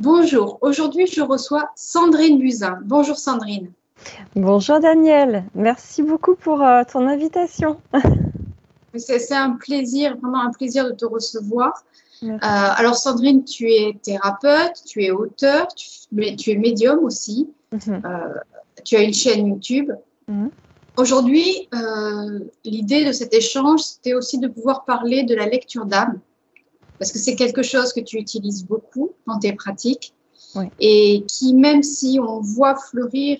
Bonjour, aujourd'hui je reçois Sandrine Buzyn. Bonjour Sandrine. Bonjour Daniel, merci beaucoup pour ton invitation. C'est un plaisir, vraiment un plaisir de te recevoir. Merci. Alors Sandrine, tu es thérapeute, tu es auteur, mais tu es médium aussi. Mhm, Euh, Tu as une chaîne YouTube. mhm. Aujourd'hui, l'idée de cet échange, c'était aussi de pouvoir parler de la lecture d'âme, parce que c'est quelque chose que tu utilises beaucoup dans tes pratiques Oui. et qui, même si on voit fleurir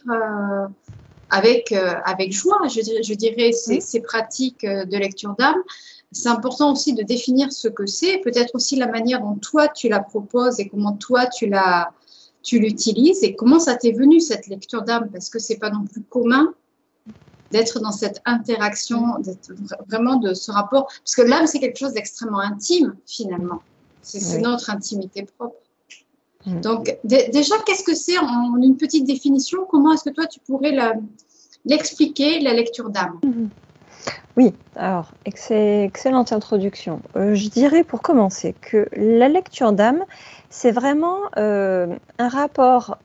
avec joie, je dirais, Mhm. ces pratiques de lecture d'âme. C'est important aussi de définir ce que c'est, peut-être aussi la manière dont toi tu la proposes et comment toi tu l'utilises et comment ça t'est venu cette lecture d'âme, parce que c'est pas non plus commun d'être dans cette Mhm. interaction, d'être vraiment de ce rapport, parce que l'âme c'est quelque chose d'extrêmement intime finalement, c'est Oui. notre intimité propre. Mhm. Donc déjà, qu'est-ce que c'est en une petite définition? Comment est-ce que toi tu pourrais l'expliquer, la lecture d'âme? Mhm. Oui, alors, excellente introduction. Je dirais pour commencer que la lecture d'âme, c'est vraiment un rapport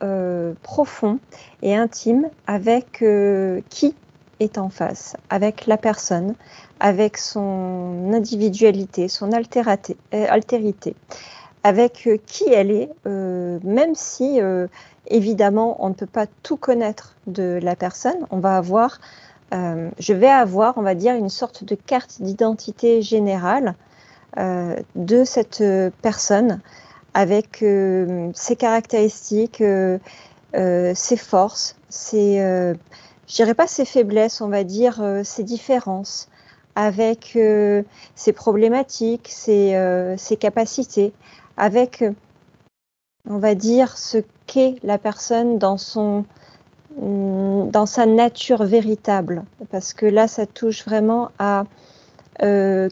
profond et intime avec qui est en face, avec la personne, avec son individualité, son altérité, avec qui elle est, même si évidemment on ne peut pas tout connaître de la personne, je vais avoir, on va dire, une sorte de carte d'identité générale de cette personne avec ses caractéristiques, ses forces, je dirais pas ses faiblesses, on va dire ses différences, avec ses problématiques, ses capacités, avec, on va dire, ce qu'est la personne dans sa nature véritable, parce que là, ça touche vraiment à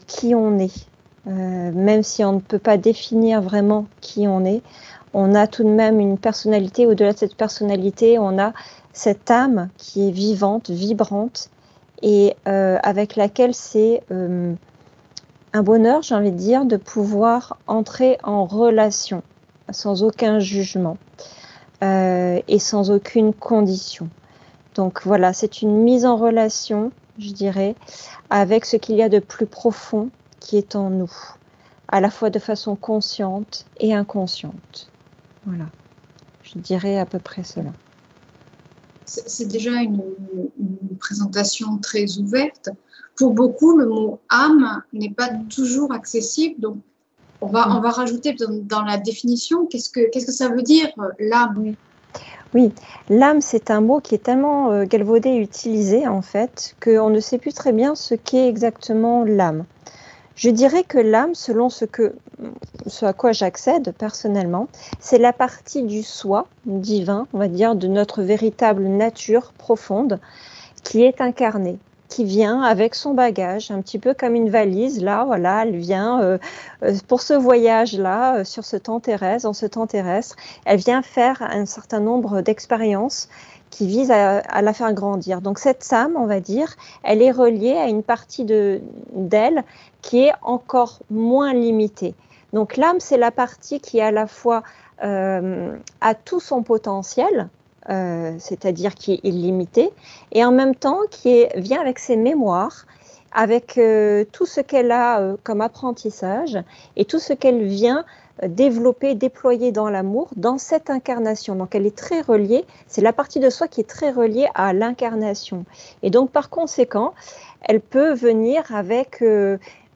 qui on est. Même si on ne peut pas définir vraiment qui on a tout de même une personnalité. Au-delà de cette personnalité, on a cette âme qui est vivante, vibrante, et avec laquelle c'est un bonheur, j'ai envie de dire, de pouvoir entrer en relation sans aucun jugement et sans aucune condition. Donc voilà, c'est une mise en relation, je dirais, avec ce qu'il y a de plus profond qui est en nous, à la fois de façon consciente et inconsciente. Voilà, je dirais à peu près cela. C'est déjà une présentation très ouverte. Pour beaucoup, le mot âme n'est pas toujours accessible. Donc, on va rajouter dans la définition, qu'est-ce que ça veut dire, l'âme? Oui. Oui, l'âme, c'est un mot qui est tellement galvaudé et utilisé, en fait, qu'on ne sait plus très bien ce qu'est exactement l'âme. Je dirais que l'âme, selon ce à quoi j'accède personnellement, c'est la partie du soi divin, on va dire, de notre véritable nature profonde, qui est incarnée, qui vient avec son bagage, un petit peu comme une valise. Là, voilà, elle vient pour ce voyage-là, sur ce temps terrestre, dans ce temps terrestre, elle vient faire un certain nombre d'expériences qui visent à la faire grandir. Donc cette âme, on va dire, elle est reliée à une partie d'elle qui est encore moins limitée. Donc l'âme, c'est la partie qui à la fois a tout son potentiel, c'est-à-dire qui est illimité, et en même temps vient avec ses mémoires, avec tout ce qu'elle a comme apprentissage et tout ce qu'elle vient développer, déployer dans l'amour, dans cette incarnation. Donc elle est très reliée, c'est la partie de soi qui est très reliée à l'incarnation. Et donc par conséquent, elle peut venir avec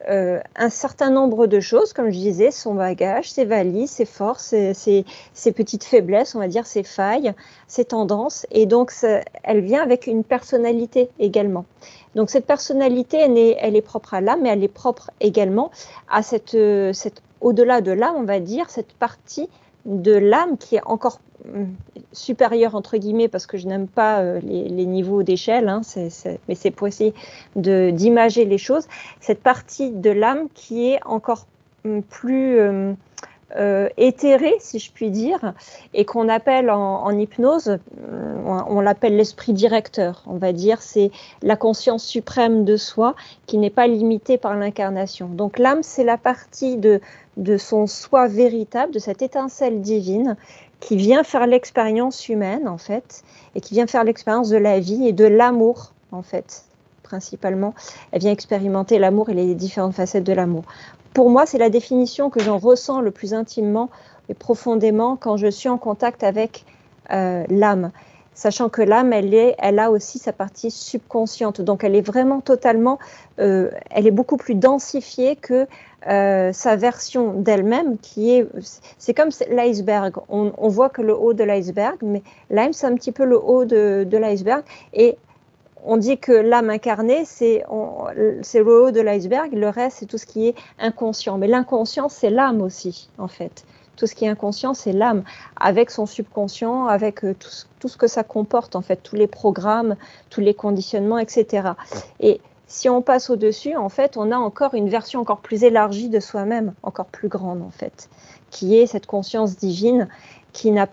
un certain nombre de choses, comme je disais, son bagage, ses valises, ses forces, ses petites faiblesses, on va dire, ses failles, ses tendances. Et donc, elle vient avec une personnalité également. Donc, cette personnalité, elle est propre à l'âme, mais elle est propre également à au-delà de l'âme, on va dire, cette partie de l'âme qui est encore supérieure, entre guillemets, parce que je n'aime pas les niveaux d'échelle, hein, mais c'est pour essayer d'imager les choses, cette partie de l'âme qui est encore plus éthéré, si je puis dire, et qu'on appelle en hypnose, on l'appelle l'esprit directeur, on va dire, c'est la conscience suprême de soi qui n'est pas limitée par l'incarnation. Donc l'âme, c'est la partie de son soi véritable, de cette étincelle divine qui vient faire l'expérience humaine, en fait, et qui vient faire l'expérience de la vie et de l'amour, en fait, principalement. Elle vient expérimenter l'amour et les différentes facettes de l'amour. Pour moi, c'est la définition que j'en ressens le plus intimement et profondément quand je suis en contact avec l'âme. Sachant que l'âme, elle a aussi sa partie subconsciente. Donc, elle est vraiment totalement, elle est beaucoup plus densifiée que sa version d'elle-même c'est comme l'iceberg. On voit que le haut de l'iceberg, mais l'âme, c'est un petit peu le haut de l'iceberg. Et on dit que l'âme incarnée, c'est le haut de l'iceberg, le reste, c'est tout ce qui est inconscient. Mais l'inconscient, c'est l'âme aussi, en fait. Tout ce qui est inconscient, c'est l'âme, avec son subconscient, avec tout ce que ça comporte, en fait, tous les programmes, tous les conditionnements, etc. Et si on passe au-dessus, en fait, on a encore une version encore plus élargie de soi-même, encore plus grande, en fait, qui est cette conscience divine qui n'a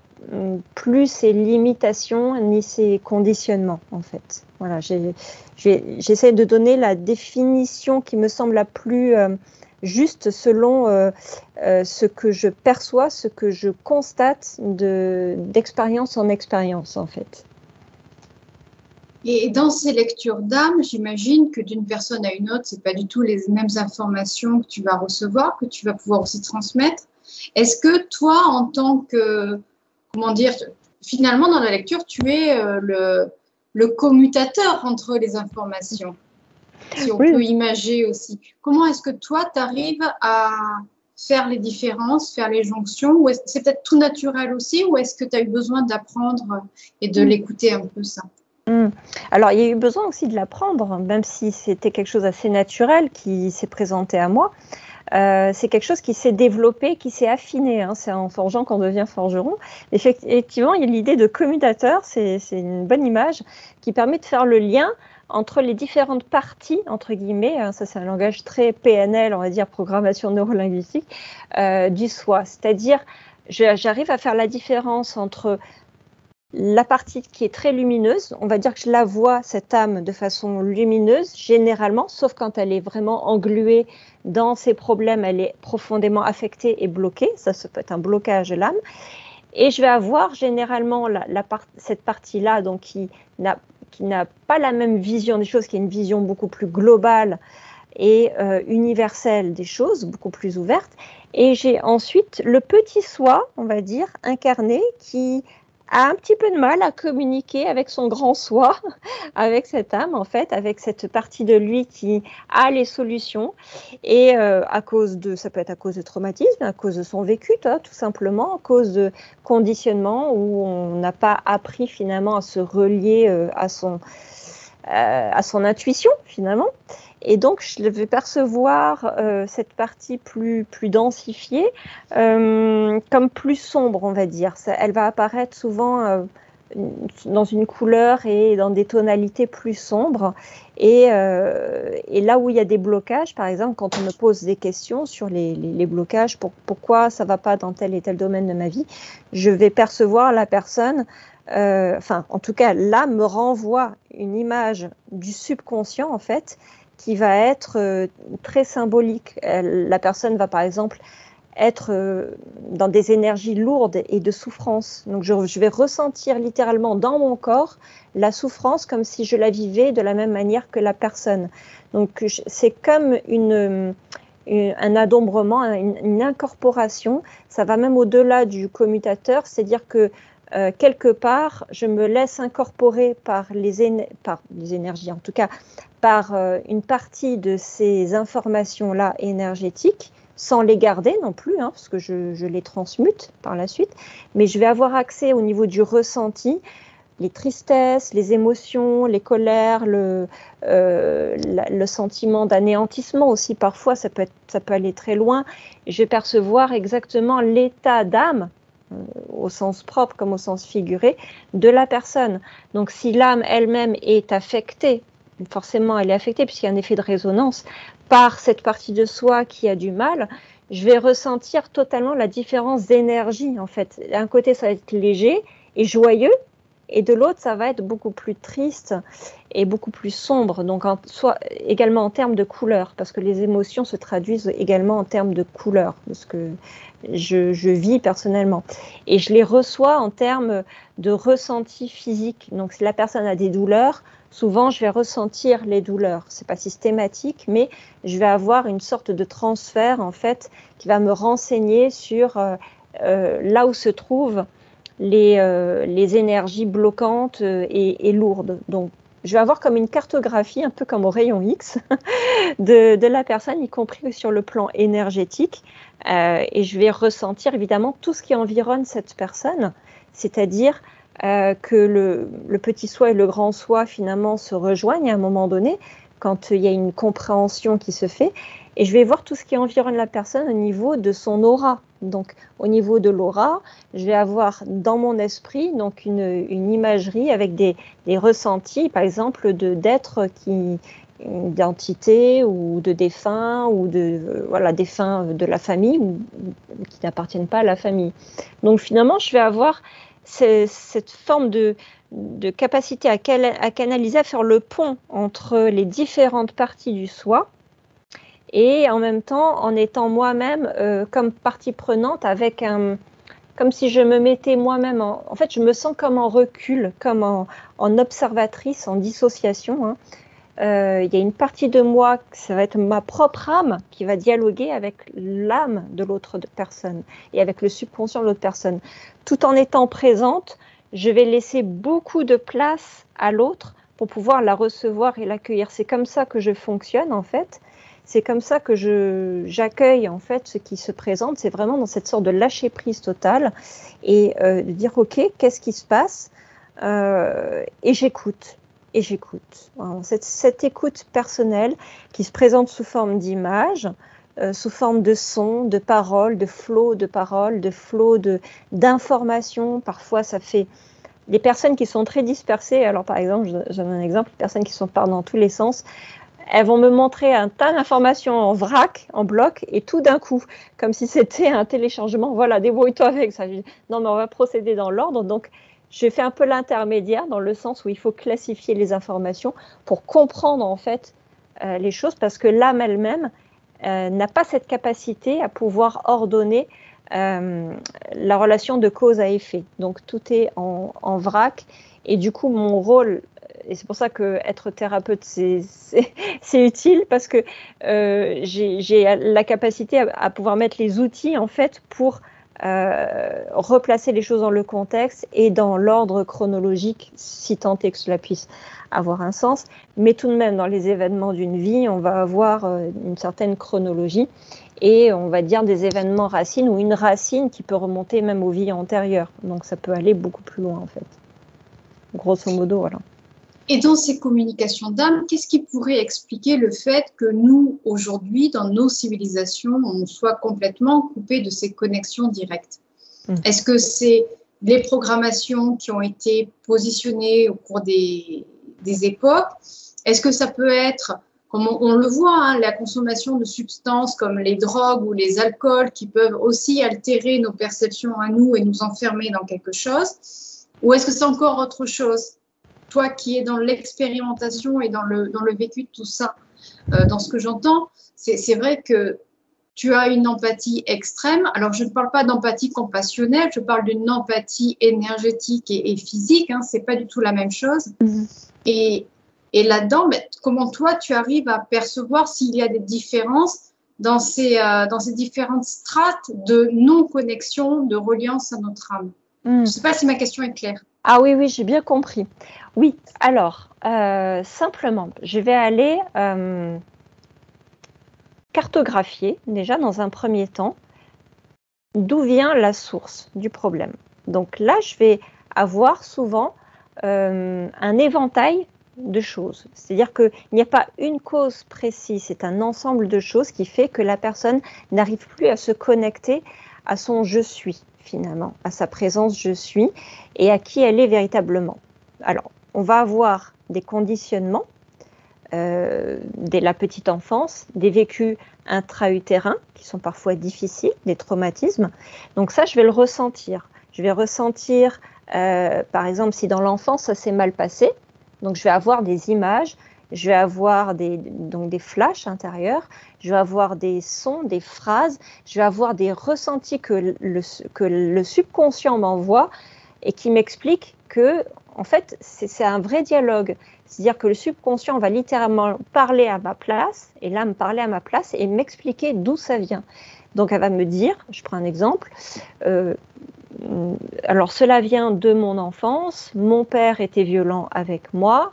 plus ses limitations ni ses conditionnements, en fait. Voilà, j'essaie de donner la définition qui me semble la plus juste selon ce que je perçois, ce que je constate d'expérience en expérience, en fait. Et dans ces lectures d'âme, j'imagine que d'une personne à une autre, ce n'est pas du tout les mêmes informations que tu vas recevoir, que tu vas pouvoir aussi transmettre. Est-ce que toi, en tant que, comment dire, finalement dans la lecture, tu es le commutateur entre les informations, si on peut imaginer aussi. Comment est-ce que toi, tu arrives à faire les différences, faire les jonctions, ou c'est peut-être tout naturel aussi, ou est-ce que tu as eu besoin d'apprendre et de l'écouter un peu ça? Alors, il y a eu besoin aussi de l'apprendre, même si c'était quelque chose d'assez naturel qui s'est présenté à moi. C'est quelque chose qui s'est développé, qui s'est affiné. Hein. C'est en forgeant qu'on devient forgeron. Effectivement, il y a l'idée de commutateur, c'est une bonne image qui permet de faire le lien entre les différentes parties, entre guillemets, hein, ça c'est un langage très PNL, on va dire programmation neurolinguistique, du soi. C'est-à-dire, j'arrive à faire la différence entre la partie qui est très lumineuse, on va dire que je la vois, cette âme, de façon lumineuse, généralement, sauf quand elle est vraiment engluée dans ses problèmes, elle est profondément affectée et bloquée, ça peut être un blocage de l'âme. Et je vais avoir généralement cette partie-là, donc qui n'a pas la même vision des choses, qui a une vision beaucoup plus globale et universelle des choses, beaucoup plus ouverte. Et j'ai ensuite le petit soi, on va dire, incarné, qui a un petit peu de mal à communiquer avec son grand soi, avec cette âme en fait, avec cette partie de lui qui a les solutions et ça peut être à cause de traumatisme, à cause de son vécu, tout simplement, à cause de conditionnement où on n'a pas appris finalement à se relier à son intuition finalement. Et donc, je vais percevoir cette partie plus densifiée comme plus sombre, on va dire. Elle va apparaître souvent dans une couleur et dans des tonalités plus sombres. Et là où il y a des blocages, par exemple, quand on me pose des questions sur les blocages, pourquoi ça ne va pas dans tel et tel domaine de ma vie, je vais percevoir la personne, en tout cas, là, me renvoie une image du subconscient, en fait, qui va être très symbolique. La personne va par exemple être dans des énergies lourdes et de souffrance. Donc je vais ressentir littéralement dans mon corps la souffrance comme si je la vivais de la même manière que la personne. Donc c'est comme un adombrement, une incorporation. Ça va même au-delà du commutateur, c'est-à-dire que quelque part, je me laisse incorporer par les énergies, en tout cas par une partie de ces informations-là énergétiques, sans les garder non plus, hein, parce que je les transmute par la suite, mais je vais avoir accès au niveau du ressenti, les tristesses, les émotions, les colères, le sentiment d'anéantissement aussi, parfois ça peut aller très loin. Je vais percevoir exactement l'état d'âme, au sens propre comme au sens figuré, de la personne. Donc si l'âme elle-même est affectée, forcément elle est affectée puisqu'il y a un effet de résonance par cette partie de soi qui a du mal, je vais ressentir totalement la différence d'énergie en fait. D'un côté, ça va être léger et joyeux, et de l'autre, ça va être beaucoup plus triste et beaucoup plus sombre, donc soit également en termes de couleurs, parce que les émotions se traduisent également en termes de couleurs, de ce que je vis personnellement. Et je les reçois en termes de ressenti physique. Donc si la personne a des douleurs, souvent je vais ressentir les douleurs. Ce n'est pas systématique, mais je vais avoir une sorte de transfert en fait qui va me renseigner sur là où se trouvent les énergies bloquantes et lourdes. Donc, je vais avoir comme une cartographie, un peu comme au rayon X, de la personne, y compris sur le plan énergétique. Et je vais ressentir évidemment tout ce qui environne cette personne, c'est-à-dire que le petit soi et le grand soi finalement se rejoignent à un moment donné, quand il y a une compréhension qui se fait. Et je vais voir tout ce qui environne la personne au niveau de son aura. Donc, au niveau de l'aura, je vais avoir dans mon esprit donc une imagerie avec des ressentis, par exemple, d'êtres d'entités ou de défunts ou défunts de la famille ou qui n'appartiennent pas à la famille. Donc, finalement, je vais avoir cette forme de capacité à canaliser, à faire le pont entre les différentes parties du soi, et en même temps en étant moi-même comme partie prenante avec comme si je me mettais moi-même en fait je me sens comme en recul, comme en observatrice, en dissociation, hein. Il y a une partie de moi, ça va être ma propre âme qui va dialoguer avec l'âme de l'autre personne et avec le subconscient de l'autre personne. Tout en étant présente, je vais laisser beaucoup de place à l'autre pour pouvoir la recevoir et l'accueillir. C'est comme ça que je fonctionne en fait. C'est comme ça que j'accueille en fait ce qui se présente. C'est vraiment dans cette sorte de lâcher prise totale et de dire ok, qu'est-ce qui se passe, et j'écoute. Et j'écoute. Cette écoute personnelle qui se présente sous forme d'images, sous forme de sons, de paroles, de flots de paroles, de flots d'informations. Parfois, ça fait des personnes qui sont très dispersées. Alors, par exemple, je donne un exemple, des personnes qui partent dans tous les sens. Elles vont me montrer un tas d'informations en vrac, en bloc, et tout d'un coup, comme si c'était un téléchargement. Voilà, débrouille-toi avec ça. Non, mais on va procéder dans l'ordre. Donc, je fais un peu l'intermédiaire dans le sens où il faut classifier les informations pour comprendre en fait les choses, parce que l'âme elle-même n'a pas cette capacité à pouvoir ordonner la relation de cause à effet. Donc tout est en vrac, et du coup mon rôle, et c'est pour ça qu'être thérapeute c'est utile, parce que j'ai la capacité à pouvoir mettre les outils en fait pour replacer les choses dans le contexte et dans l'ordre chronologique, si tant est que cela puisse avoir un sens. Mais tout de même, dans les événements d'une vie, on va avoir une certaine chronologie, et on va dire des événements racines, ou une racine qui peut remonter même aux vies antérieures. Donc ça peut aller beaucoup plus loin en fait. Grosso modo, voilà. Et dans ces communications d'âme, qu'est-ce qui pourrait expliquer le fait que nous, aujourd'hui, dans nos civilisations, on soit complètement coupés de ces connexions directes? Est-ce que c'est les programmations qui ont été positionnées au cours des époques? Est-ce que ça peut être, comme on le voit, hein, la consommation de substances comme les drogues ou les alcools qui peuvent aussi altérer nos perceptions à nous et nous enfermer dans quelque chose? Ou est-ce que c'est encore autre chose? Toi qui es dans l'expérimentation et dans le vécu de tout ça, dans ce que j'entends, c'est vrai que tu as une empathie extrême. Alors, je ne parle pas d'empathie compassionnelle, je parle d'une empathie énergétique et physique, hein, ce n'est pas du tout la même chose. Et là-dedans, comment toi, tu arrives à percevoir s'il y a des différences dans ces différentes strates de non-connexion, de reliance à notre âme? Je ne sais pas si ma question est claire. Ah oui, oui, j'ai bien compris. Oui, alors, simplement, je vais aller cartographier, déjà dans un premier temps, d'où vient la source du problème. Donc là, je vais avoir souvent un éventail de choses. C'est-à-dire qu'il n'y a pas une cause précise, c'est un ensemble de choses qui fait que la personne n'arrive plus à se connecter à son « je suis », finalement, à sa présence « je suis » et à qui elle est véritablement. Alors, on va avoir des conditionnements dès la petite enfance, des vécus intra-utérins, qui sont parfois difficiles, des traumatismes. Donc ça, je vais le ressentir. Je vais ressentir, par exemple, si dans l'enfance, ça s'est mal passé, donc je vais avoir des images, je vais avoir donc des flashs intérieurs, je vais avoir des sons, des phrases, je vais avoir des ressentis que le subconscient m'envoie et qui m'explique que, en fait, c'est un vrai dialogue. C'est-à-dire que le subconscient va littéralement parler à ma place, et l'âme parler à ma place et m'expliquer d'où ça vient. Donc elle va me dire, je prends un exemple, alors cela vient de mon enfance, mon père était violent avec moi,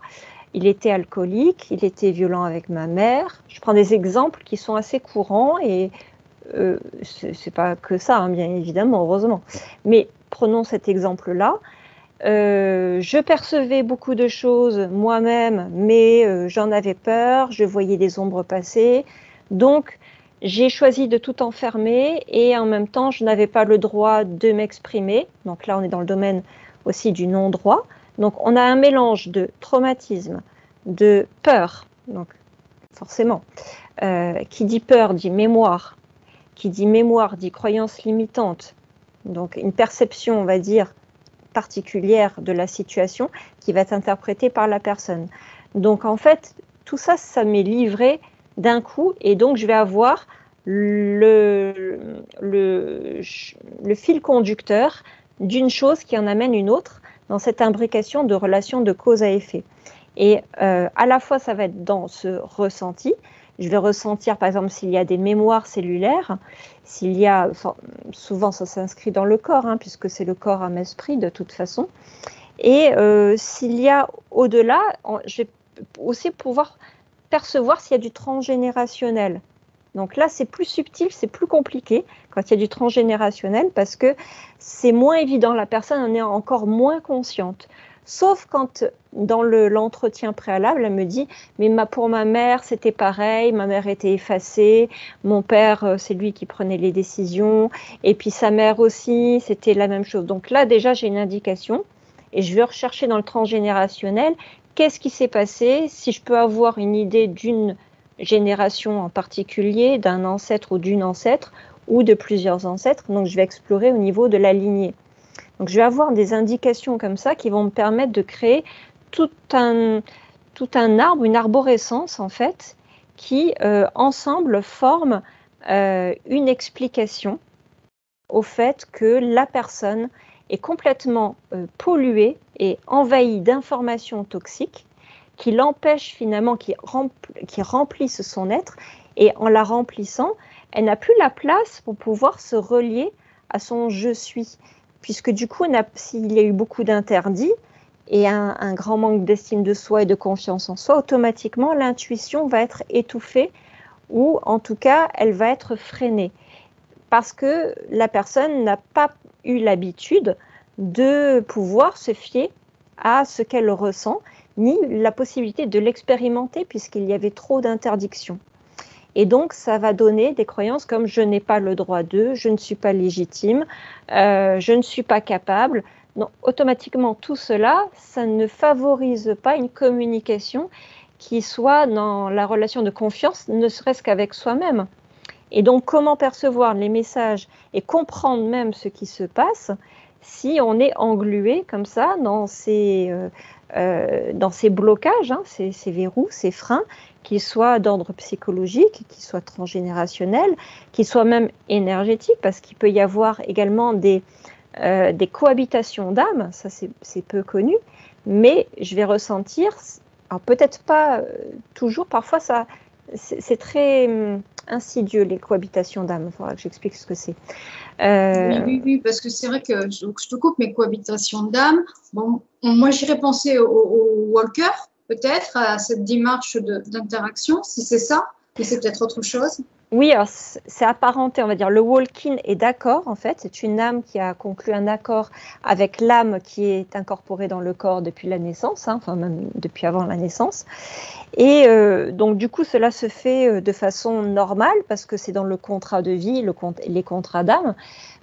il était alcoolique, il était violent avec ma mère. Je prends des exemples qui sont assez courants et c'est pas que ça, hein, bien évidemment, heureusement. Mais prenons cet exemple-là. Je percevais beaucoup de choses moi-même, mais j'en avais peur, je voyais des ombres passer. Donc, j'ai choisi de tout enfermer et en même temps, je n'avais pas le droit de m'exprimer. Donc là, on est dans le domaine aussi du non-droit. Donc, on a un mélange de traumatisme, de peur, donc forcément, qui dit peur dit mémoire, qui dit mémoire dit croyance limitante, donc une perception, on va dire, particulière de la situation qui va être interprétée par la personne. Donc, en fait, tout ça, ça m'est livré d'un coup et donc je vais avoir le fil conducteur d'une chose qui en amène une autre dans cette imbrication de relations de cause à effet. Et à la fois, ça va être dans ce ressenti. Je vais ressentir, par exemple, s'il y a des mémoires cellulaires, s'il y a, enfin, souvent ça s'inscrit dans le corps, hein, puisque c'est le corps âme esprit de toute façon. Et s'il y a au-delà, je vais aussi pouvoir percevoir s'il y a du transgénérationnel. Donc là, c'est plus subtil, c'est plus compliqué quand il y a du transgénérationnel parce que c'est moins évident, la personne en est encore moins consciente. Sauf quand, dans l'entretien préalable, elle me dit « mais pour ma mère, c'était pareil, ma mère était effacée, mon père, c'est lui qui prenait les décisions, et puis sa mère aussi, c'était la même chose. » Donc là, déjà, j'ai une indication, et je vais rechercher dans le transgénérationnel qu'est-ce qui s'est passé, si je peux avoir une idée d'une génération en particulier, d'un ancêtre ou d'une ancêtre, ou de plusieurs ancêtres. Donc, je vais explorer au niveau de la lignée. Donc, je vais avoir des indications comme ça qui vont me permettre de créer tout un arbre, une arborescence en fait, qui ensemble forme une explication au fait que la personne est complètement polluée et envahie d'informations toxiques qui l'empêchent finalement, qui remplissent son être, et en la remplissant, elle n'a plus la place pour pouvoir se relier à son « je suis ». Puisque du coup, s'il y a eu beaucoup d'interdits et un grand manque d'estime de soi et de confiance en soi, automatiquement, l'intuition va être étouffée ou en tout cas, elle va être freinée. Parce que la personne n'a pas eu l'habitude de pouvoir se fier à ce qu'elle ressent, ni la possibilité de l'expérimenter puisqu'il y avait trop d'interdictions. Et donc, ça va donner des croyances comme « je n'ai pas le droit de »,« je ne suis pas légitime »,« je ne suis pas capable ». Donc, automatiquement, tout cela, ça ne favorise pas une communication qui soit dans la relation de confiance, ne serait-ce qu'avec soi-même. Et donc, comment percevoir les messages et comprendre même ce qui se passe si on est englué comme ça dans ces blocages, hein, ces verrous, ces freins, qu'ils soient d'ordre psychologique, qu'ils soient transgénérationnels, qu'ils soient même énergétiques, parce qu'il peut y avoir également des cohabitations d'âmes, ça c'est peu connu, mais je vais ressentir, alors peut-être pas toujours, parfois c'est très insidieux les cohabitations d'âmes, il faudra que j'explique ce que c'est. Oui, parce que c'est vrai que je te coupe mes cohabitations d'âmes. Bon, moi, j'irais penser au walker, peut-être, à cette démarche d'interaction, si c'est ça, mais c'est peut-être autre chose. Oui, c'est apparenté, on va dire. Le walking est d'accord, en fait. C'est une âme qui a conclu un accord avec l'âme qui est incorporée dans le corps depuis la naissance, hein, enfin même depuis avant la naissance. Et donc, du coup, cela se fait de façon normale parce que c'est dans le contrat de vie, les contrats d'âme.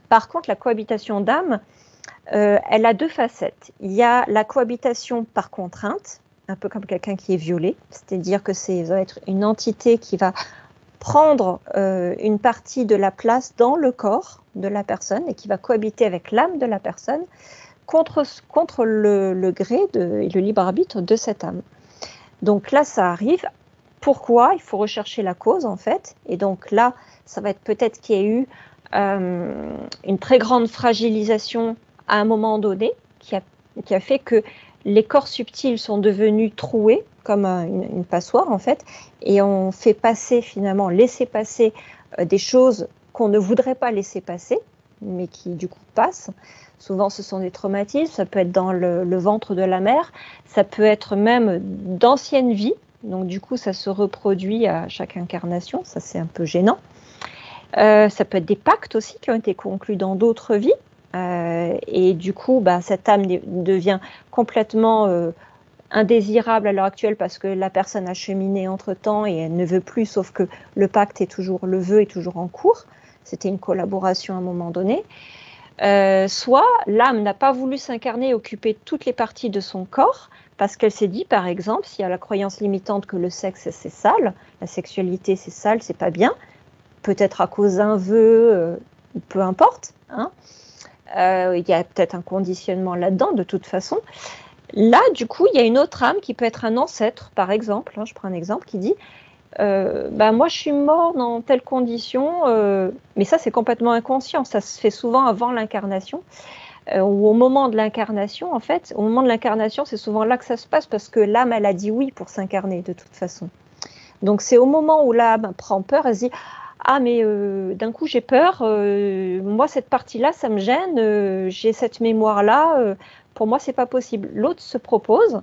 Par contre, la cohabitation d'âme, elle a deux facettes. Il y a la cohabitation par contrainte, un peu comme quelqu'un qui est violé, c'est-à-dire que ça va être une entité qui va prendre une partie de la place dans le corps de la personne et qui va cohabiter avec l'âme de la personne contre le gré et le libre arbitre de cette âme. Donc là, ça arrive. Pourquoi? Il faut rechercher la cause, en fait. Et donc là, ça va être peut-être qu'il y a eu une très grande fragilisation à un moment donné qui a fait que les corps subtils sont devenus troués comme une passoire, en fait, et on fait passer, finalement, laisser passer des choses qu'on ne voudrait pas laisser passer, mais qui, du coup, passent. Souvent, ce sont des traumatismes, ça peut être dans le ventre de la mère, ça peut être même d'anciennes vies, donc du coup, ça se reproduit à chaque incarnation, ça c'est un peu gênant. Ça peut être des pactes aussi qui ont été conclus dans d'autres vies, et du coup, cette âme devient complètement indésirable à l'heure actuelle parce que la personne a cheminé entre-temps et elle ne veut plus, sauf que le pacte est toujours en cours. C'était une collaboration à un moment donné. Soit l'âme n'a pas voulu s'incarner et occuper toutes les parties de son corps parce qu'elle s'est dit, par exemple, s'il y a la croyance limitante que le sexe c'est sale, la sexualité c'est sale, c'est pas bien, peut-être à cause d'un vœu, peu importe, hein. Il y a peut-être un conditionnement là-dedans de toute façon. Là, du coup, il y a une autre âme qui peut être un ancêtre, par exemple, hein, je prends un exemple, qui dit moi je suis mort dans telle condition, mais ça c'est complètement inconscient, ça se fait souvent avant l'incarnation, ou au moment de l'incarnation en fait. Au moment de l'incarnation, c'est souvent là que ça se passe parce que l'âme elle a dit oui pour s'incarner de toute façon. Donc c'est au moment où l'âme prend peur, elle se dit ah mais d'un coup j'ai peur, moi cette partie-là ça me gêne, j'ai cette mémoire-là, pour moi c'est pas possible. L'autre se propose.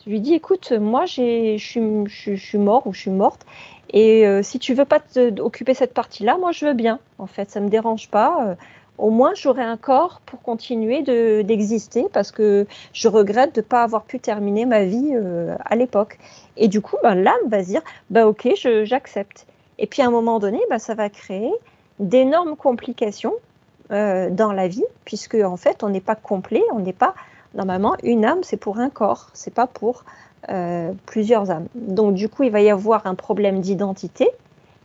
Je lui dis, écoute, moi, je suis mort ou je suis morte, et si tu veux pas occuper cette partie-là, moi, je veux bien. En fait, ça me dérange pas. Au moins, j'aurai un corps pour continuer d'exister parce que je regrette de ne pas avoir pu terminer ma vie à l'époque. Et du coup, l'âme va se dire, ok, j'accepte. Et puis, à un moment donné, ça va créer d'énormes complications dans la vie, puisque, en fait, on n'est pas complet, on n'est pas... Normalement, une âme, c'est pour un corps, c'est pas pour plusieurs âmes. Donc, du coup, il va y avoir un problème d'identité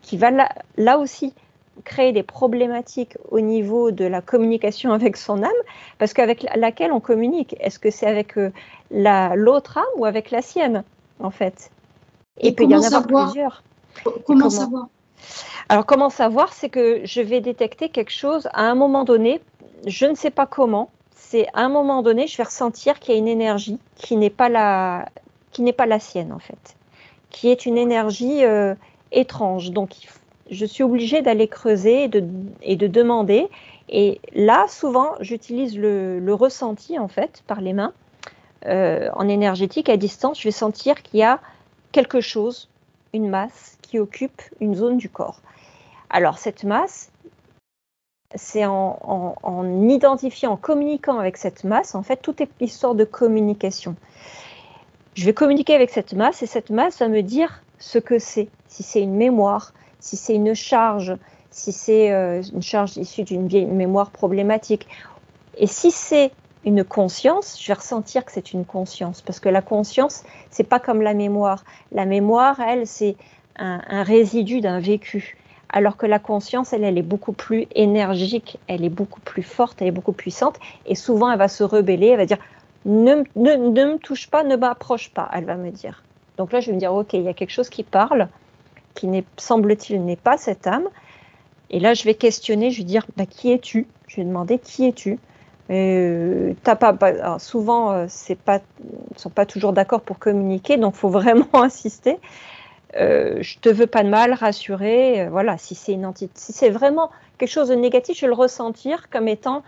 qui va là aussi créer des problématiques au niveau de la communication avec son âme, parce qu'avec laquelle on communique, est-ce que c'est avec l'autre âme ou avec la sienne, en fait? Et il peut y en avoir plusieurs. Comment savoir? Alors, comment savoir? C'est que je vais détecter quelque chose à un moment donné, je ne sais pas comment. C'est à un moment donné, je vais ressentir qu'il y a une énergie qui n'est pas la sienne, en fait, qui est une énergie étrange. Donc, je suis obligée d'aller creuser et de demander. Et là, souvent, j'utilise le ressenti, en fait, par les mains, en énergétique, à distance. Je vais sentir qu'il y a quelque chose, une masse, qui occupe une zone du corps. Alors, cette masse, c'est en identifiant, en communiquant avec cette masse, en fait, tout est histoire de communication. Je vais communiquer avec cette masse et cette masse va me dire ce que c'est, si c'est une mémoire, si c'est une charge, si c'est une charge issue d'une vieille mémoire problématique. Et si c'est une conscience, je vais ressentir que c'est une conscience, parce que la conscience, c'est pas comme la mémoire. La mémoire, elle, c'est un résidu d'un vécu. Alors que la conscience, elle est beaucoup plus énergique, elle est beaucoup plus forte, elle est beaucoup puissante, et souvent elle va se rebeller, elle va dire ne me touche pas, ne m'approche pas, elle va me dire. Donc là, je vais me dire, ok, il y a quelque chose qui parle, qui semble-t-il n'est pas cette âme, et là, je vais questionner, je vais dire, qui es-tu? Je vais demander, qui es-tu? Alors souvent, ils ne sont pas toujours d'accord pour communiquer, donc il faut vraiment insister. Je te veux pas de mal, rassurer, voilà, si c'est une entité, si c'est vraiment quelque chose de négatif, je vais le ressentir comme étant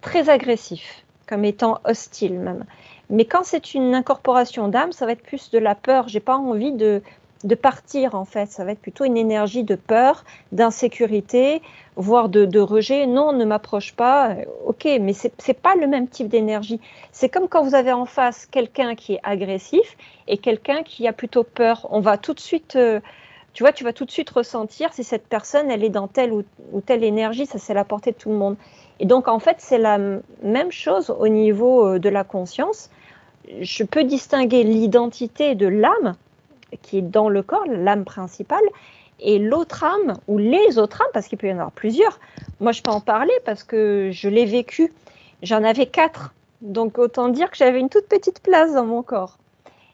très agressif, comme étant hostile même. Mais quand c'est une incorporation d'âme, ça va être plus de la peur, j'ai pas envie de partir en fait, ça va être plutôt une énergie de peur, d'insécurité, voire de rejet. Non, ne m'approche pas, ok, mais c'est pas le même type d'énergie. C'est comme quand vous avez en face quelqu'un qui est agressif et quelqu'un qui a plutôt peur. On va tout de suite, tu vas tout de suite ressentir si cette personne, elle est dans telle ou telle énergie, ça c'est la portée de tout le monde. Et donc en fait, c'est la même chose au niveau de la conscience. Je peux distinguer l'identité de l'âme, qui est dans le corps, l'âme principale, Et l'autre âme, ou les autres âmes, parce qu'il peut y en avoir plusieurs, moi je peux en parler parce que je l'ai vécu, j'en avais 4, donc autant dire que j'avais une toute petite place dans mon corps.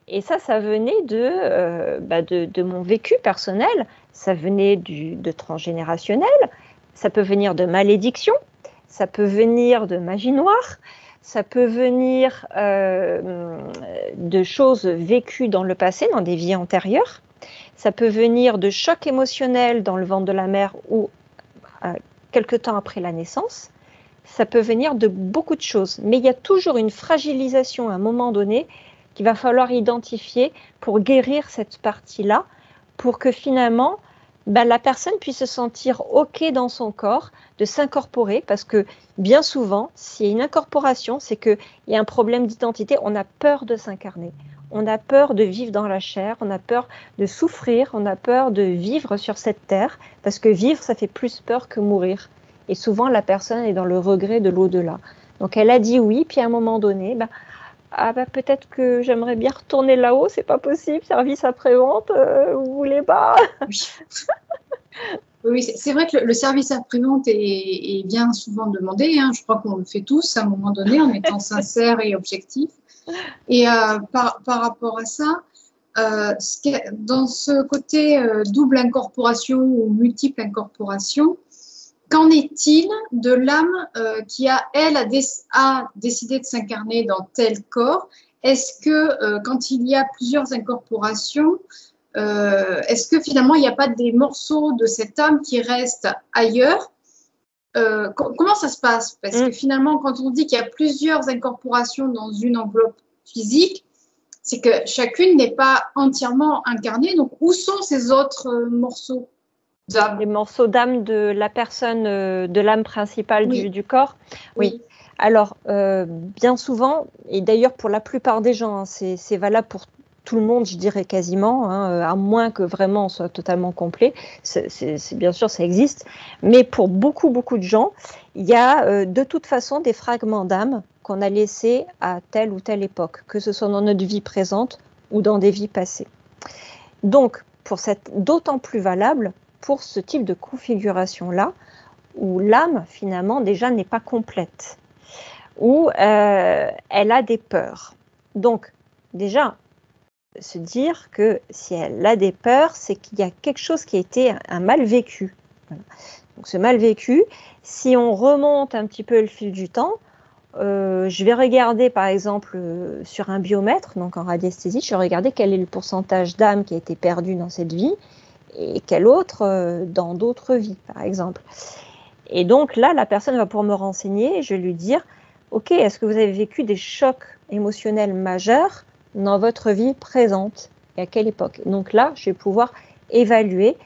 Et ça venait de mon vécu personnel, ça venait de transgénérationnel, ça peut venir de malédiction, ça peut venir de magie noire, ça peut venir de choses vécues dans le passé, dans des vies antérieures, ça peut venir de chocs émotionnels dans le ventre de la mère ou quelque temps après la naissance, ça peut venir de beaucoup de choses, mais il y a toujours une fragilisation à un moment donné qu'il va falloir identifier pour guérir cette partie-là, pour que finalement, la personne puisse se sentir OK dans son corps, de s'incorporer, parce que bien souvent, s'il y a une incorporation, c'est qu'il y a un problème d'identité, on a peur de s'incarner, on a peur de vivre dans la chair, on a peur de souffrir, on a peur de vivre sur cette terre, parce que vivre, ça fait plus peur que mourir. Et souvent, la personne est dans le regret de l'au-delà. Donc, elle a dit oui, puis à un moment donné, peut-être que j'aimerais bien retourner là-haut, c'est pas possible, service après-vente, vous voulez pas? Oui, c'est vrai que le service après-vente est bien souvent demandé, hein. Je crois qu'on le fait tous à un moment donné en étant sincère et objectif. Et par rapport à ça, dans ce côté double incorporation ou multiple incorporation, qu'en est-il de l'âme qui a décidé de s'incarner dans tel corps? Est-ce que quand il y a plusieurs incorporations, est-ce que finalement il n'y a pas des morceaux de cette âme qui restent ailleurs? Comment ça se passe? Parce que finalement, quand on dit qu'il y a plusieurs incorporations dans une enveloppe physique, c'est que chacune n'est pas entièrement incarnée. Donc, où sont ces autres morceaux d'âme? Les morceaux d'âme de la personne, de l'âme principale du corps. Oui. Alors, bien souvent, et d'ailleurs pour la plupart des gens, hein, c'est valable pour tout le monde, je dirais quasiment, hein, à moins que vraiment on soit totalement complet. Bien sûr, ça existe. Mais pour beaucoup de gens, il y a de toute façon des fragments d'âme qu'on a laissés à telle ou telle époque, que ce soit dans notre vie présente ou dans des vies passées. Donc, d'autant plus valable pour ce type de configuration-là, où l'âme, finalement, déjà n'est pas complète, où elle a des peurs. Donc, déjà, se dire que si elle a des peurs, c'est qu'il y a quelque chose qui a été un mal vécu. Voilà. Donc, ce mal vécu, si on remonte un petit peu le fil du temps, je vais regarder, par exemple, sur un biomètre, donc en radiesthésie, je vais regarder quel est le pourcentage d'âme qui a été perdu dans cette vie, et quel autre dans d'autres vies, par exemple. Et donc là, la personne va pouvoir me renseigner et je vais lui dire, OK, est-ce que vous avez vécu des chocs émotionnels majeurs dans votre vie présente et à quelle époque? Donc là, je vais pouvoir évaluer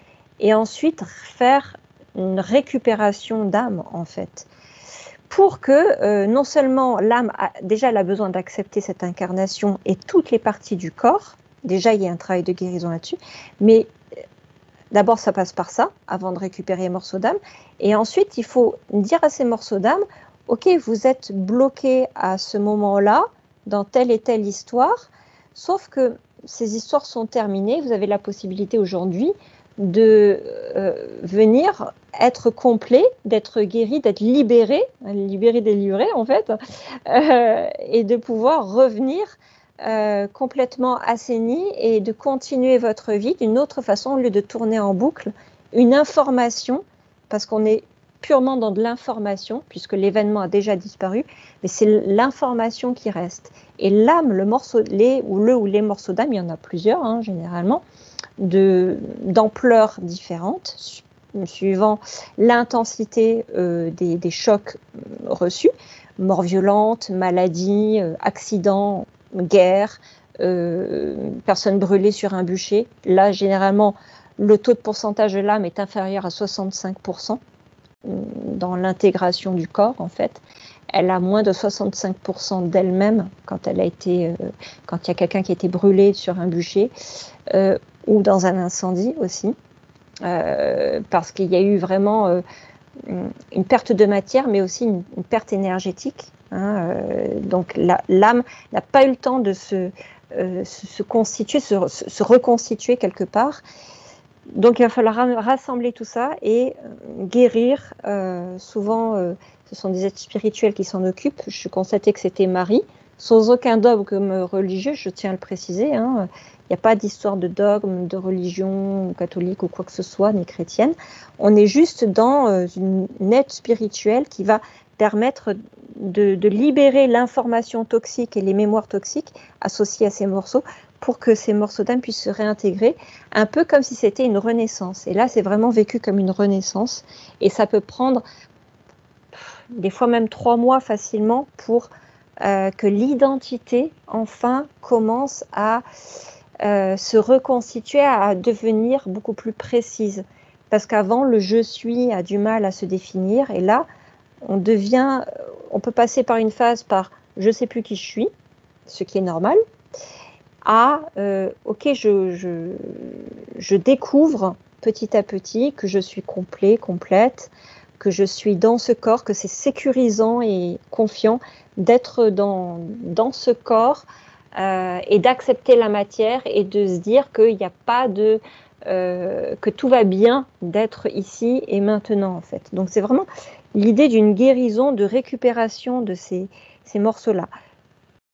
et ensuite faire une récupération d'âme, en fait, pour que non seulement l'âme, elle a besoin d'accepter cette incarnation et toutes les parties du corps, déjà il y a un travail de guérison là-dessus, mais d'abord, ça passe par ça, avant de récupérer les morceaux d'âme. Et ensuite, il faut dire à ces morceaux d'âme, OK, vous êtes bloqué à ce moment-là, dans telle et telle histoire, sauf que ces histoires sont terminées. Vous avez la possibilité aujourd'hui de venir être complet, d'être guéri, d'être libéré, délivré en fait, et de pouvoir revenir complètement assaini et de continuer votre vie d'une autre façon au lieu de tourner en boucle une information, parce qu'on est purement dans de l'information puisque l'événement a déjà disparu, mais c'est l'information qui reste. Et l'âme, les morceaux d'âme, il y en a plusieurs hein, généralement, d'ampleurs différentes suivant l'intensité des chocs reçus, mort violente, maladie, accident, guerre, personnes brûlées sur un bûcher. Là, généralement, le taux de pourcentage de l'âme est inférieur à 65% dans l'intégration du corps, en fait. Elle a moins de 65% d'elle-même quand il y a quelqu'un qui a été brûlé sur un bûcher ou dans un incendie aussi, parce qu'il y a eu vraiment une perte de matière, mais aussi une perte énergétique. Donc l'âme n'a pas eu le temps de se constituer, se reconstituer quelque part. Donc il va falloir rassembler tout ça et guérir. Souvent, ce sont des êtres spirituels qui s'en occupent. Je constatais que c'était Marie, sans aucun dogme religieux, je tiens à le préciser. Hein. Il n'y a pas d'histoire de dogme, de religion catholique ou quoi que ce soit, ni chrétienne. On est juste dans une aide spirituelle qui va permettre de libérer l'information toxique et les mémoires toxiques associées à ces morceaux pour que ces morceaux d'âme puissent se réintégrer, un peu comme si c'était une renaissance. Et là, c'est vraiment vécu comme une renaissance. Et ça peut prendre des fois même 3 mois facilement pour que l'identité, enfin, commence à se reconstituer, à devenir beaucoup plus précise. Parce qu'avant, le « je suis » a du mal à se définir. Et là, on peut passer par une phase par « je ne sais plus qui je suis », ce qui est normal, à ok, je découvre petit à petit que je suis complet, complète, que je suis dans ce corps, que c'est sécurisant et confiant d'être dans ce corps et d'accepter la matière et de se dire qu'il n'y a pas de que tout va bien d'être ici et maintenant en fait. Donc c'est vraiment l'idée d'une guérison, de récupération de ces morceaux-là.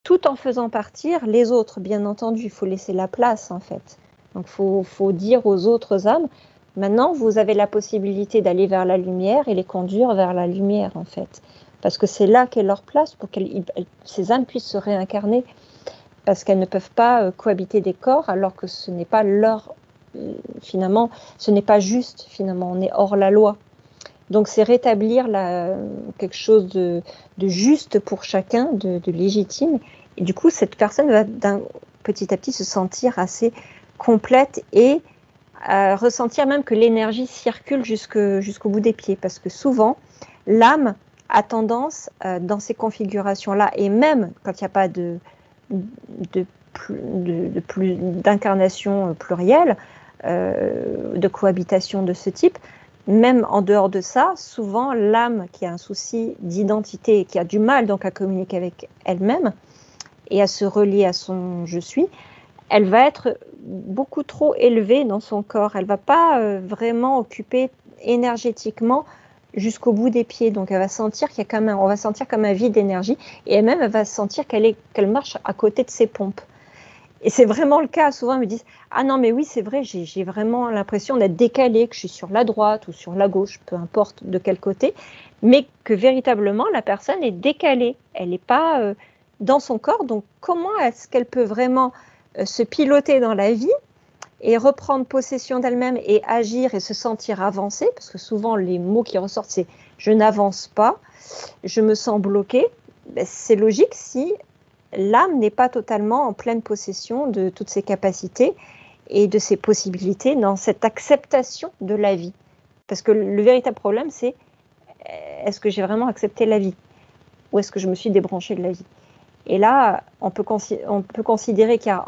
Tout en faisant partir les autres, bien entendu, il faut laisser la place en fait. Donc il faut dire aux autres âmes, maintenant vous avez la possibilité d'aller vers la lumière et les conduire vers la lumière en fait. Parce que c'est là qu'est leur place pour que ces âmes puissent se réincarner. Parce qu'elles ne peuvent pas cohabiter des corps alors que ce n'est pas leur... Finalement, ce n'est pas juste, finalement, on est hors la loi. Donc c'est rétablir quelque chose de juste pour chacun, de légitime. Et du coup, cette personne va petit à petit se sentir assez complète et ressentir même que l'énergie circule jusqu'au bout des pieds. Parce que souvent, l'âme a tendance, dans ces configurations-là, et même quand il n'y a pas d'incarnation plurielle, de cohabitation de ce type, même en dehors de ça, souvent l'âme qui a un souci d'identité, qui a du mal donc à communiquer avec elle-même et à se relier à son « je suis », elle va être beaucoup trop élevée dans son corps. Elle ne va pas vraiment occuper énergétiquement jusqu'au bout des pieds. Donc elle va sentir qu'il y a on va sentir comme un vide d'énergie et elle-même elle va sentir qu'elle marche à côté de ses pompes. Et c'est vraiment le cas. Souvent, ils me disent « Ah non, mais oui, c'est vrai, j'ai vraiment l'impression d'être décalée, que je suis sur la droite ou sur la gauche, peu importe de quel côté, mais que véritablement, la personne est décalée. Elle n'est pas dans son corps. Donc, comment est-ce qu'elle peut vraiment se piloter dans la vie et reprendre possession d'elle-même et agir et se sentir avancer ?» Parce que souvent, les mots qui ressortent, c'est « je n'avance pas, je me sens bloquée ». C'est logique si l'âme n'est pas totalement en pleine possession de toutes ses capacités et de ses possibilités dans cette acceptation de la vie. Parce que le véritable problème, c'est est-ce que j'ai vraiment accepté la vie ou est-ce que je me suis débranchée de la vie? Et là, on peut considérer qu'il y a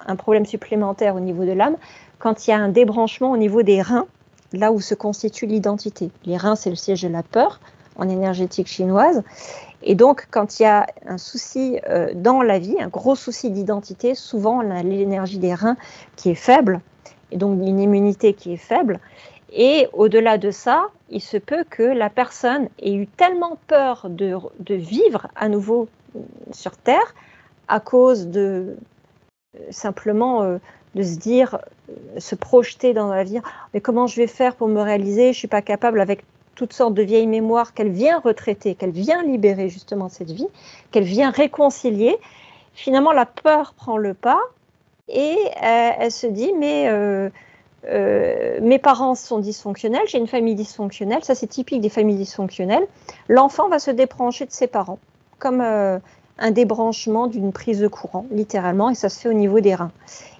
un problème supplémentaire au niveau de l'âme quand il y a un débranchement au niveau des reins, là où se constitue l'identité. Les reins, c'est le siège de la peur en énergétique chinoise. Et donc, quand il y a un souci dans la vie, un gros souci d'identité, souvent on a l'énergie des reins qui est faible, et donc une immunité qui est faible. Et au-delà de ça, il se peut que la personne ait eu tellement peur de vivre à nouveau sur Terre à cause de simplement de se dire, se projeter dans la vie, mais comment je vais faire pour me réaliser, je ne suis pas capable avec toutes sortes de vieilles mémoires qu'elle vient retraiter, qu'elle vient libérer justement cette vie, qu'elle vient réconcilier. Finalement, la peur prend le pas et elle se dit, mais mes parents sont dysfonctionnels, j'ai une famille dysfonctionnelle, ça c'est typique des familles dysfonctionnelles. L'enfant va se débrancher de ses parents, comme un débranchement d'une prise de courant, littéralement, et ça se fait au niveau des reins.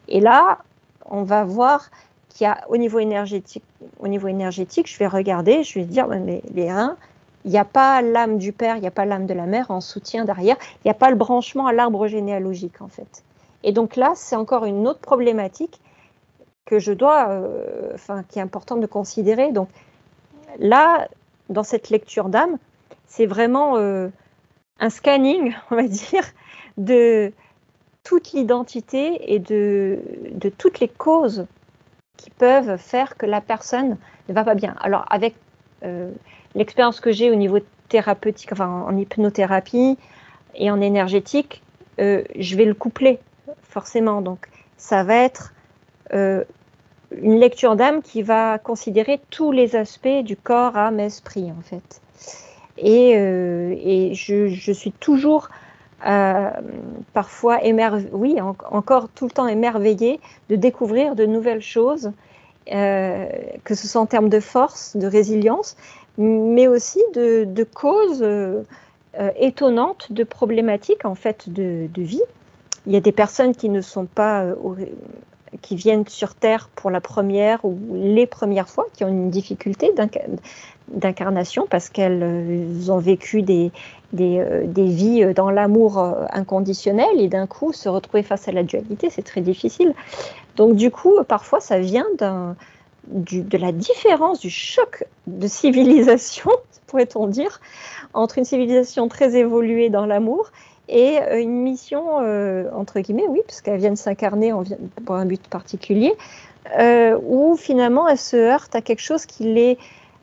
Et là, on va voir qu'il y a au niveau énergétique, je vais regarder, je vais dire, mais les reins, il n'y a pas l'âme du père, il n'y a pas l'âme de la mère en soutien derrière, il n'y a pas le branchement à l'arbre généalogique en fait. Et donc là, c'est encore une autre problématique que je dois, qui est importante de considérer. Donc là, dans cette lecture d'âme, c'est vraiment un scanning, on va dire, de toute l'identité et de toutes les causes qui peuvent faire que la personne ne va pas bien. Alors, avec l'expérience que j'ai au niveau thérapeutique, enfin en hypnothérapie et en énergétique, je vais le coupler forcément. Donc, ça va être une lecture d'âme qui va considérer tous les aspects du corps, âme, esprit, en fait. Et je suis toujours parfois encore tout le temps émerveillée de découvrir de nouvelles choses, que ce soit en termes de force, de résilience, mais aussi de causes étonnantes, de problématiques en fait de vie. Il y a des personnes qui ne sont pas qui viennent sur Terre pour la première ou les premières fois, qui ont une difficulté d'incarnation parce qu'elles ont vécu des vies dans l'amour inconditionnel et d'un coup se retrouver face à la dualité, c'est très difficile. Donc du coup, parfois, ça vient de la différence, du choc de civilisation, pourrait-on dire, entre une civilisation très évoluée dans l'amour et une mission, entre guillemets, oui, parce qu'elles viennent s'incarner pour un but particulier, où finalement elles se heurtent à quelque chose qui les...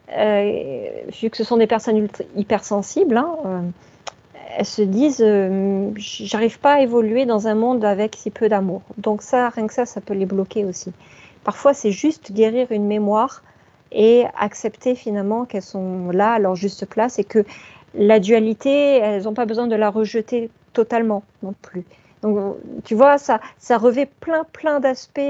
vu que ce sont des personnes hypersensibles, elles se disent j'arrive pas à évoluer dans un monde avec si peu d'amour. Donc ça, rien que ça peut les bloquer aussi. Parfois, c'est juste guérir une mémoire et accepter finalement qu'elles sont là à leur juste place et que la dualité, elles n'ont pas besoin de la rejeter totalement non plus. Donc, tu vois, ça revêt plein d'aspects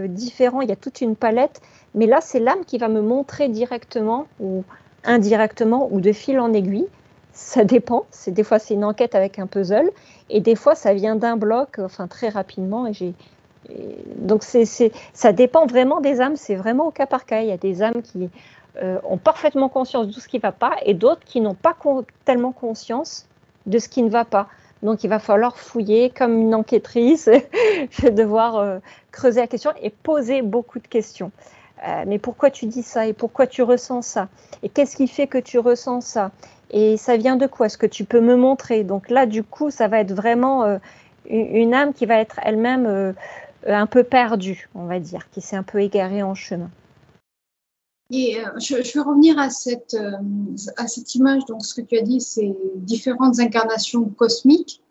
différents. Il y a toute une palette, mais là, c'est l'âme qui va me montrer directement ou indirectement ou de fil en aiguille. Ça dépend. Des fois, c'est une enquête avec un puzzle, et des fois, ça vient d'un bloc, enfin très rapidement. Donc, ça dépend vraiment des âmes. C'est vraiment au cas par cas. Il y a des âmes qui ont parfaitement conscience de tout ce qui ne va pas, et d'autres qui n'ont pas tellement conscience de ce qui ne va pas. Donc, il va falloir fouiller comme une enquêtrice. Je vais devoir creuser la question et poser beaucoup de questions. Mais pourquoi tu dis ça? Et pourquoi tu ressens ça? Et qu'est-ce qui fait que tu ressens ça? Et ça vient de quoi? Est-ce que tu peux me montrer? Donc là, du coup, ça va être vraiment une âme qui va être elle-même un peu perdue, on va dire, qui s'est un peu égarée en chemin. Et je vais revenir à cette image. Donc, ce que tu as dit, c'est différentes incarnations cosmiques.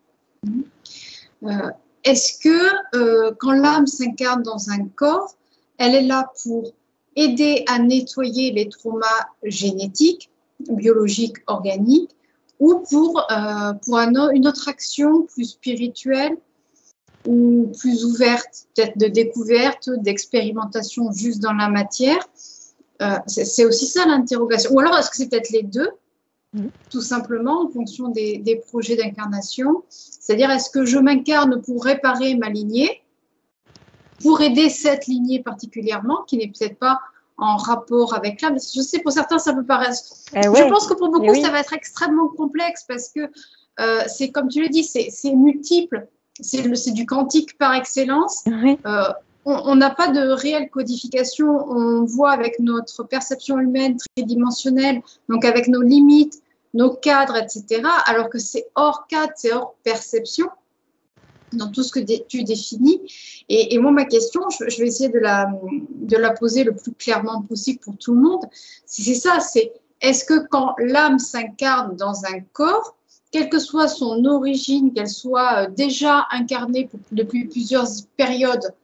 Est-ce que quand l'âme s'incarne dans un corps, elle est là pour aider à nettoyer les traumas génétiques, biologiques, organiques, ou pour une autre action plus spirituelle ou plus ouverte, peut-être de découverte, d'expérimentation juste dans la matière? C'est aussi ça l'interrogation. Ou alors, est-ce que c'est peut-être les deux, tout simplement, en fonction des projets d'incarnation? C'est-à-dire, est-ce que je m'incarne pour réparer ma lignée, pour aider cette lignée particulièrement, qui n'est peut-être pas en rapport avec l'âme? Je sais, pour certains, ça peut paraître... Je pense que pour beaucoup, ça va être extrêmement complexe parce que c'est, comme tu le dis, c'est multiple. C'est du quantique par excellence. On n'a pas de réelle codification, on voit avec notre perception humaine tridimensionnelle, donc avec nos limites, nos cadres, etc., alors que c'est hors cadre, c'est hors perception, dans tout ce que tu définis. Et moi, ma question, je vais essayer de la poser le plus clairement possible pour tout le monde. C'est ça, est-ce que quand l'âme s'incarne dans un corps, quelle que soit son origine, qu'elle soit déjà incarnée depuis plusieurs périodes,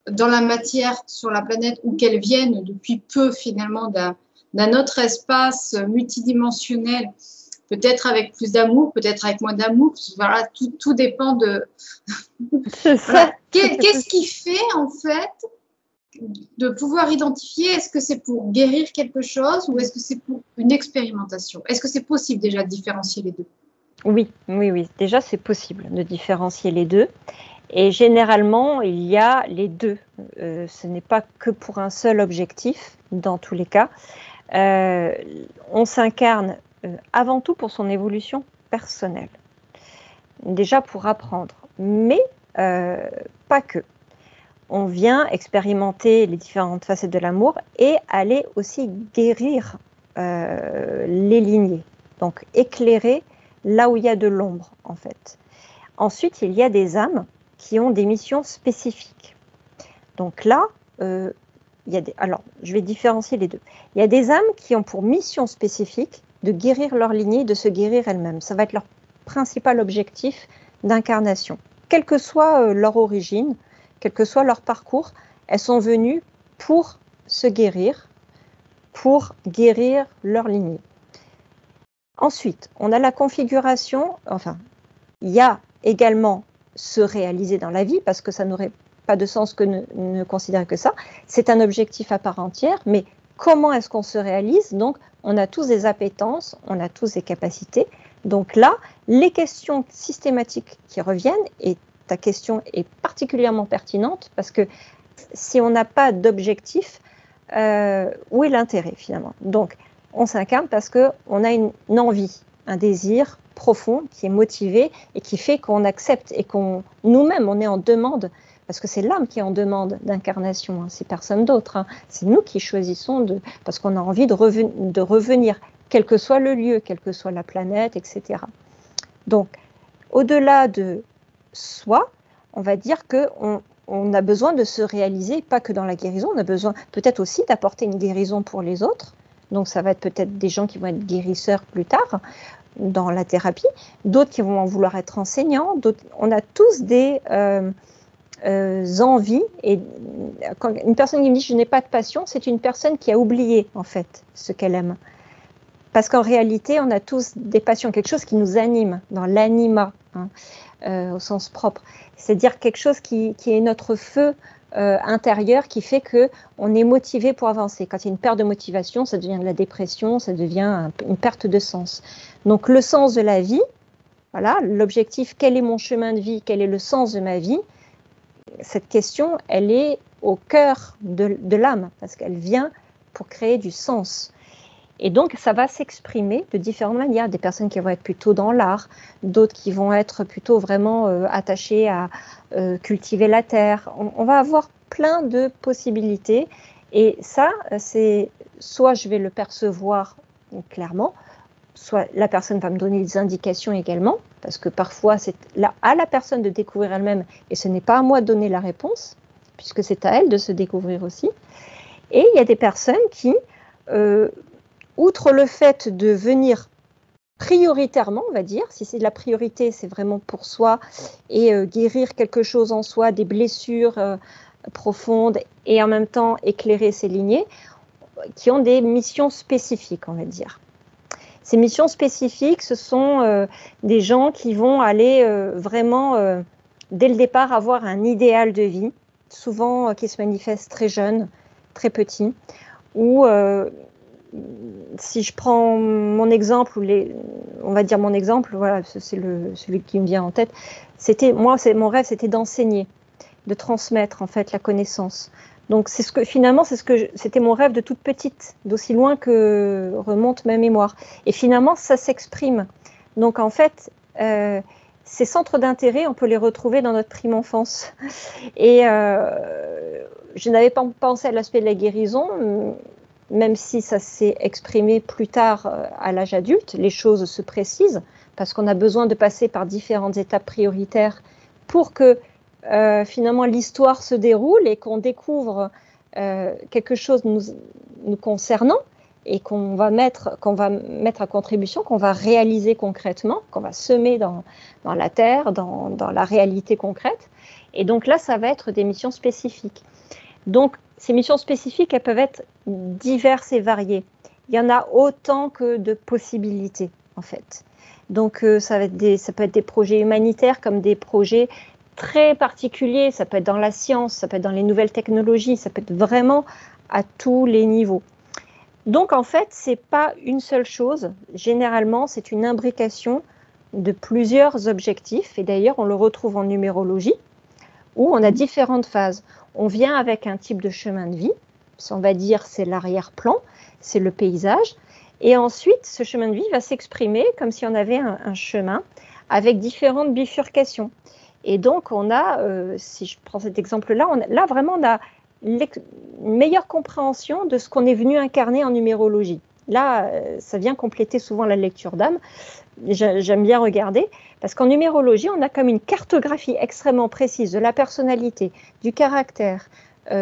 dans la matière sur la planète, ou qu'elles viennent depuis peu finalement d'un autre espace multidimensionnel, peut-être avec plus d'amour, peut-être avec moins d'amour, voilà, tout dépend de... Voilà. Qu'est-ce qui fait en fait de pouvoir identifier, est-ce que c'est pour guérir quelque chose ou est-ce que c'est pour une expérimentation? Est-ce que c'est possible déjà de différencier les deux? Oui, déjà c'est possible de différencier les deux. Et généralement, il y a les deux. Ce n'est pas que pour un seul objectif, dans tous les cas. On s'incarne avant tout pour son évolution personnelle. Déjà pour apprendre, mais pas que. On vient expérimenter les différentes facettes de l'amour et aller aussi guérir les lignées. Donc éclairer là où il y a de l'ombre, en fait. Ensuite, il y a des âmes qui ont des missions spécifiques. Donc là, alors, je vais différencier les deux. Il y a des âmes qui ont pour mission spécifique de guérir leur lignée, de se guérir elles-mêmes. Ça va être leur principal objectif d'incarnation. Quelle que soit leur origine, quel que soit leur parcours, elles sont venues pour se guérir, pour guérir leur lignée. Ensuite, on a la configuration, enfin, il y a également se réaliser dans la vie, parce que ça n'aurait pas de sens que ne considérer que ça. C'est un objectif à part entière, mais comment est-ce qu'on se réalise? Donc, on a tous des appétences, on a tous des capacités. Donc là, les questions systématiques qui reviennent, et ta question est particulièrement pertinente, parce que si on n'a pas d'objectif, où est l'intérêt finalement? Donc, on s'incarne parce qu'on a une envie, un désir profond qui est motivé et qui fait qu'on accepte et qu'on nous-mêmes, on est en demande, parce que c'est l'âme qui est en demande d'incarnation, hein, c'est personne d'autre. Hein. C'est nous qui choisissons, parce qu'on a envie de revenir, quel que soit le lieu, quelle que soit la planète, etc. Donc, au-delà de soi, on va dire qu'on a besoin de se réaliser, pas que dans la guérison, on a besoin peut-être aussi d'apporter une guérison pour les autres. Donc, ça va être peut-être des gens qui vont être guérisseurs plus tard dans la thérapie, d'autres qui vont en vouloir être enseignants, d'autres. On a tous des envies. Et quand une personne qui me dit « je n'ai pas de passion », c'est une personne qui a oublié en fait ce qu'elle aime. Parce qu'en réalité, on a tous des passions, quelque chose qui nous anime, dans l'anima, hein, au sens propre. C'est-à-dire quelque chose qui est notre feu intérieur, qui fait qu'on est motivé pour avancer. Quand il y a une perte de motivation, ça devient de la dépression, ça devient une perte de sens. Donc le sens de la vie, voilà, l'objectif, quel est mon chemin de vie, quel est le sens de ma vie, cette question, elle est au cœur de l'âme, parce qu'elle vient pour créer du sens. Et donc, ça va s'exprimer de différentes manières. Des personnes qui vont être plutôt dans l'art, d'autres qui vont être plutôt vraiment attachées à cultiver la terre. On va avoir plein de possibilités. Et ça, c'est soit je vais le percevoir clairement, soit la personne va me donner des indications également, parce que parfois, c'est à la personne de découvrir elle-même, et ce n'est pas à moi de donner la réponse, puisque c'est à elle de se découvrir aussi. Et il y a des personnes qui... outre le fait de venir prioritairement, on va dire, si c'est de la priorité, c'est vraiment pour soi et guérir quelque chose en soi, des blessures profondes et en même temps éclairer ses lignées, qui ont des missions spécifiques, on va dire. Ces missions spécifiques, ce sont des gens qui vont aller vraiment, dès le départ, avoir un idéal de vie, souvent qui se manifeste très jeune, très petit, ou... si je prends mon exemple, on va dire mon exemple, voilà, c'est celui qui me vient en tête. Mon rêve, c'était d'enseigner, de transmettre en fait la connaissance. Donc c'était mon rêve de toute petite, d'aussi loin que remonte ma mémoire. Et finalement, ça s'exprime. Donc en fait, ces centres d'intérêt, on peut les retrouver dans notre prime enfance. Et je n'avais pas pensé à l'aspect de la guérison. Même si ça s'est exprimé plus tard à l'âge adulte, les choses se précisent parce qu'on a besoin de passer par différentes étapes prioritaires pour que finalement l'histoire se déroule et qu'on découvre quelque chose nous concernant et qu'on va mettre à contribution, qu'on va réaliser concrètement, qu'on va semer dans la terre, dans la réalité concrète. Et donc là, ça va être des missions spécifiques. Donc, ces missions spécifiques, elles peuvent être diverses et variées. Il y en a autant que de possibilités, en fait. Donc, ça peut être des projets humanitaires comme des projets très particuliers. Ça peut être dans la science, ça peut être dans les nouvelles technologies, ça peut être vraiment à tous les niveaux. Donc, en fait, ce n'est pas une seule chose. Généralement, c'est une imbrication de plusieurs objectifs. Et d'ailleurs, on le retrouve en numérologie, où on a différentes phases. On vient avec un type de chemin de vie, on va dire c'est l'arrière-plan, c'est le paysage, et ensuite ce chemin de vie va s'exprimer comme si on avait un chemin avec différentes bifurcations. Et donc on a, si je prends cet exemple-là, là vraiment on a une meilleure compréhension de ce qu'on est venu incarner en numérologie. Là, ça vient compléter souvent la lecture d'âme. J'aime bien regarder, parce qu'en numérologie, on a comme une cartographie extrêmement précise de la personnalité, du caractère,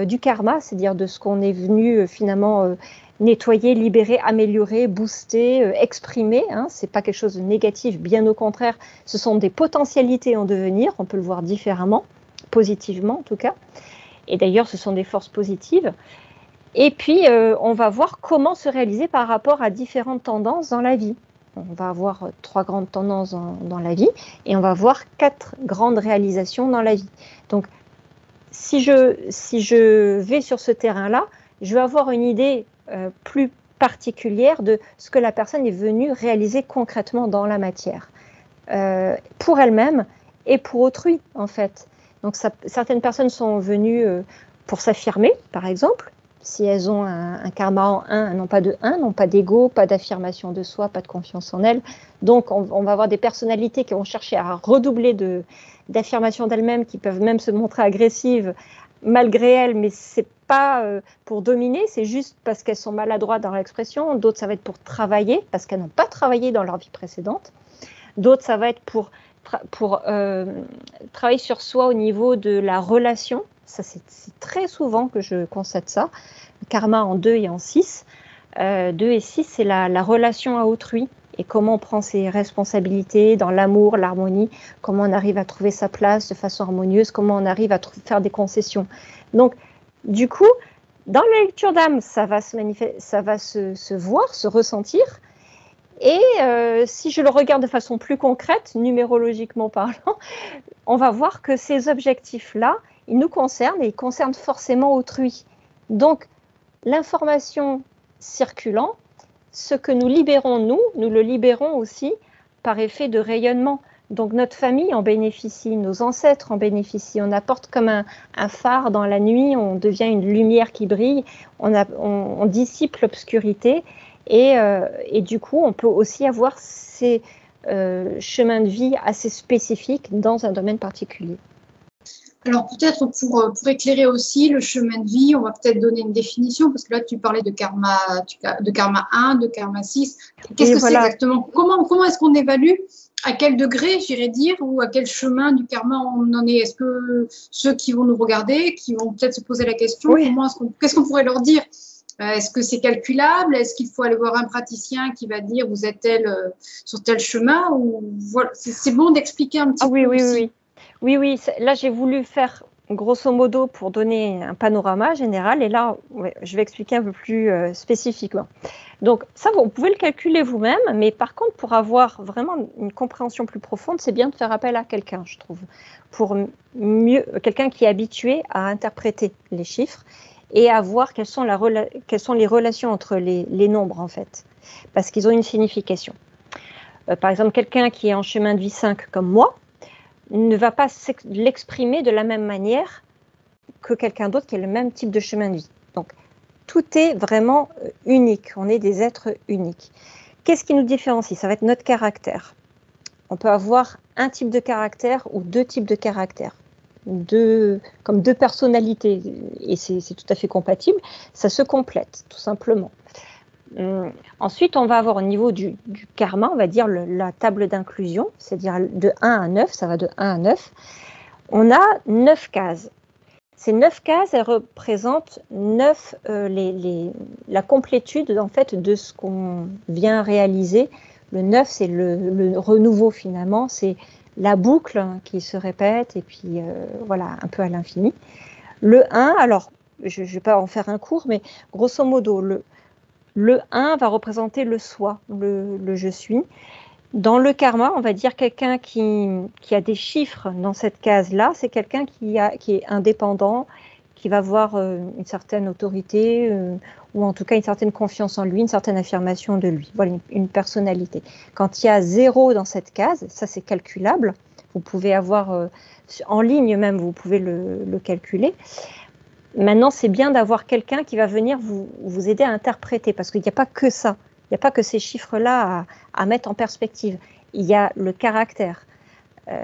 du karma, c'est-à-dire de ce qu'on est venu finalement nettoyer, libérer, améliorer, booster, exprimer. Hein. Ce n'est pas quelque chose de négatif, bien au contraire, ce sont des potentialités en devenir, on peut le voir différemment, positivement en tout cas. Et d'ailleurs, ce sont des forces positives. Et puis, on va voir comment se réaliser par rapport à différentes tendances dans la vie. On va avoir 3 grandes tendances dans la vie et on va voir 4 grandes réalisations dans la vie. Donc, si je vais sur ce terrain-là, je vais avoir une idée plus particulière de ce que la personne est venue réaliser concrètement dans la matière, pour elle-même et pour autrui, en fait. Donc, certaines personnes sont venues pour s'affirmer, par exemple. Si elles ont un karma en 1, elles n'ont pas de 1, n'ont pas d'ego, pas d'affirmation de soi, pas de confiance en elles. Donc, on va avoir des personnalités qui vont chercher à redoubler d'affirmation d'elles-mêmes, qui peuvent même se montrer agressives malgré elles, mais ce n'est pas pour dominer, c'est juste parce qu'elles sont maladroites dans l'expression. D'autres, ça va être pour travailler, parce qu'elles n'ont pas travaillé dans leur vie précédente. D'autres, ça va être pour travailler sur soi au niveau de la relation. Ça, c'est très souvent que je constate ça. Le karma en 2 et en 6. 2 et 6, c'est la relation à autrui et comment on prend ses responsabilités dans l'amour, l'harmonie, comment on arrive à trouver sa place de façon harmonieuse, comment on arrive à faire des concessions. Donc, du coup, dans la lecture d'âme, ça va se voir, se ressentir. Et si je le regarde de façon plus concrète, numérologiquement parlant, on va voir que ces objectifs-là, ils nous concernent et ils concernent forcément autrui. Donc, l'information circulant, ce que nous libérons nous le libérons aussi par effet de rayonnement. Donc, notre famille en bénéficie, nos ancêtres en bénéficient. On apporte comme un phare dans la nuit, on devient une lumière qui brille, on dissipe l'obscurité et du coup, on peut aussi avoir ces chemins de vie assez spécifiques dans un domaine particulier. Alors peut-être pour éclairer aussi le chemin de vie, on va peut-être donner une définition, parce que là tu parlais de karma 1, de karma 6. Qu'est-ce que c'est exactement? Comment est-ce qu'on évalue? À quel degré, j'irais dire, ou à quel chemin du karma on en est? Est-ce que ceux qui vont nous regarder, qui vont peut-être se poser la question, qu'est-ce qu'on pourrait leur dire? Est-ce que c'est calculable? Est-ce qu'il faut aller voir un praticien qui va dire vous êtes sur tel chemin? Ou voilà, c'est bon d'expliquer un petit peu aussi. Oui, là j'ai voulu faire grosso modo pour donner un panorama général et là je vais expliquer un peu plus spécifiquement. Donc ça, vous pouvez le calculer vous-même, mais par contre pour avoir vraiment une compréhension plus profonde, c'est bien de faire appel à quelqu'un, je trouve, pour quelqu'un qui est habitué à interpréter les chiffres et à voir quelles sont les relations entre les nombres en fait, parce qu'ils ont une signification. Par exemple, quelqu'un qui est en chemin de vie 5 comme moi, ne va pas l'exprimer de la même manière que quelqu'un d'autre qui a le même type de chemin de vie. Donc, tout est vraiment unique. On est des êtres uniques. Qu'est-ce qui nous différencie? Ça va être notre caractère. On peut avoir un type de caractère ou 2 types de caractères, comme 2 personnalités, et c'est tout à fait compatible. Ça se complète, tout simplement. Ensuite, on va avoir au niveau du karma, on va dire la table d'inclusion, c'est-à-dire de 1 à 9, ça va de 1 à 9. On a 9 cases. Ces 9 cases, elles représentent 9, la complétude en fait, de ce qu'on vient réaliser. Le 9, c'est le renouveau finalement, c'est la boucle qui se répète et puis voilà, un peu à l'infini. Le 1, alors je ne vais pas en faire un cours, mais grosso modo, le 1 va représenter le soi, le je suis. Dans le karma, on va dire quelqu'un qui a des chiffres dans cette case-là, c'est quelqu'un qui est indépendant, qui va avoir une certaine autorité ou en tout cas une certaine confiance en lui, une certaine affirmation de lui. Voilà, une personnalité. Quand il y a 0 dans cette case, ça c'est calculable. Vous pouvez avoir, en ligne même, vous pouvez le calculer. Maintenant, c'est bien d'avoir quelqu'un qui va venir vous aider à interpréter, parce qu'il n'y a pas que ça. Il n'y a pas que ces chiffres-là à mettre en perspective. Il y a le caractère.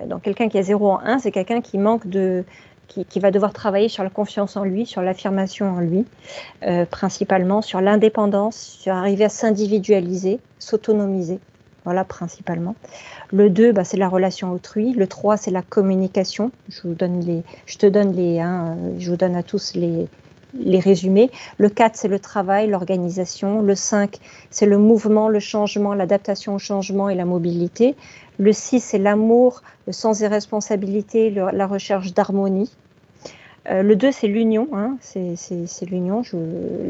Donc, quelqu'un qui a 0 en 1, c'est quelqu'un qui qui va devoir travailler sur la confiance en lui, sur l'affirmation en lui, principalement sur l'indépendance, sur arriver à s'individualiser, s'autonomiser. Voilà, principalement. Le 2, c'est la relation autrui. Le 3, c'est la communication. Je vous donne je vous donne à tous les résumés. Le 4, c'est le travail, l'organisation. Le 5, c'est le mouvement, le changement, l'adaptation au changement et la mobilité. Le 6, c'est l'amour, le sens des responsabilités, la recherche d'harmonie. Le 2, c'est l'union, c'est l'union,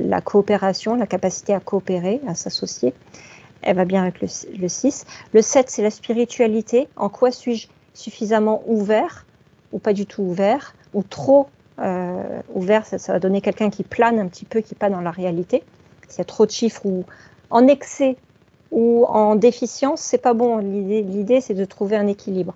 la coopération, la capacité à coopérer, à s'associer. Elle va bien avec le 6. Le 7, c'est la spiritualité. En quoi suis-je suffisamment ouvert ou pas du tout ouvert ou trop ouvert, ça va donner quelqu'un qui plane un petit peu, qui n'est pas dans la réalité. S'il y a trop de chiffres ou en excès ou en déficience, c'est pas bon. L'idée, c'est de trouver un équilibre.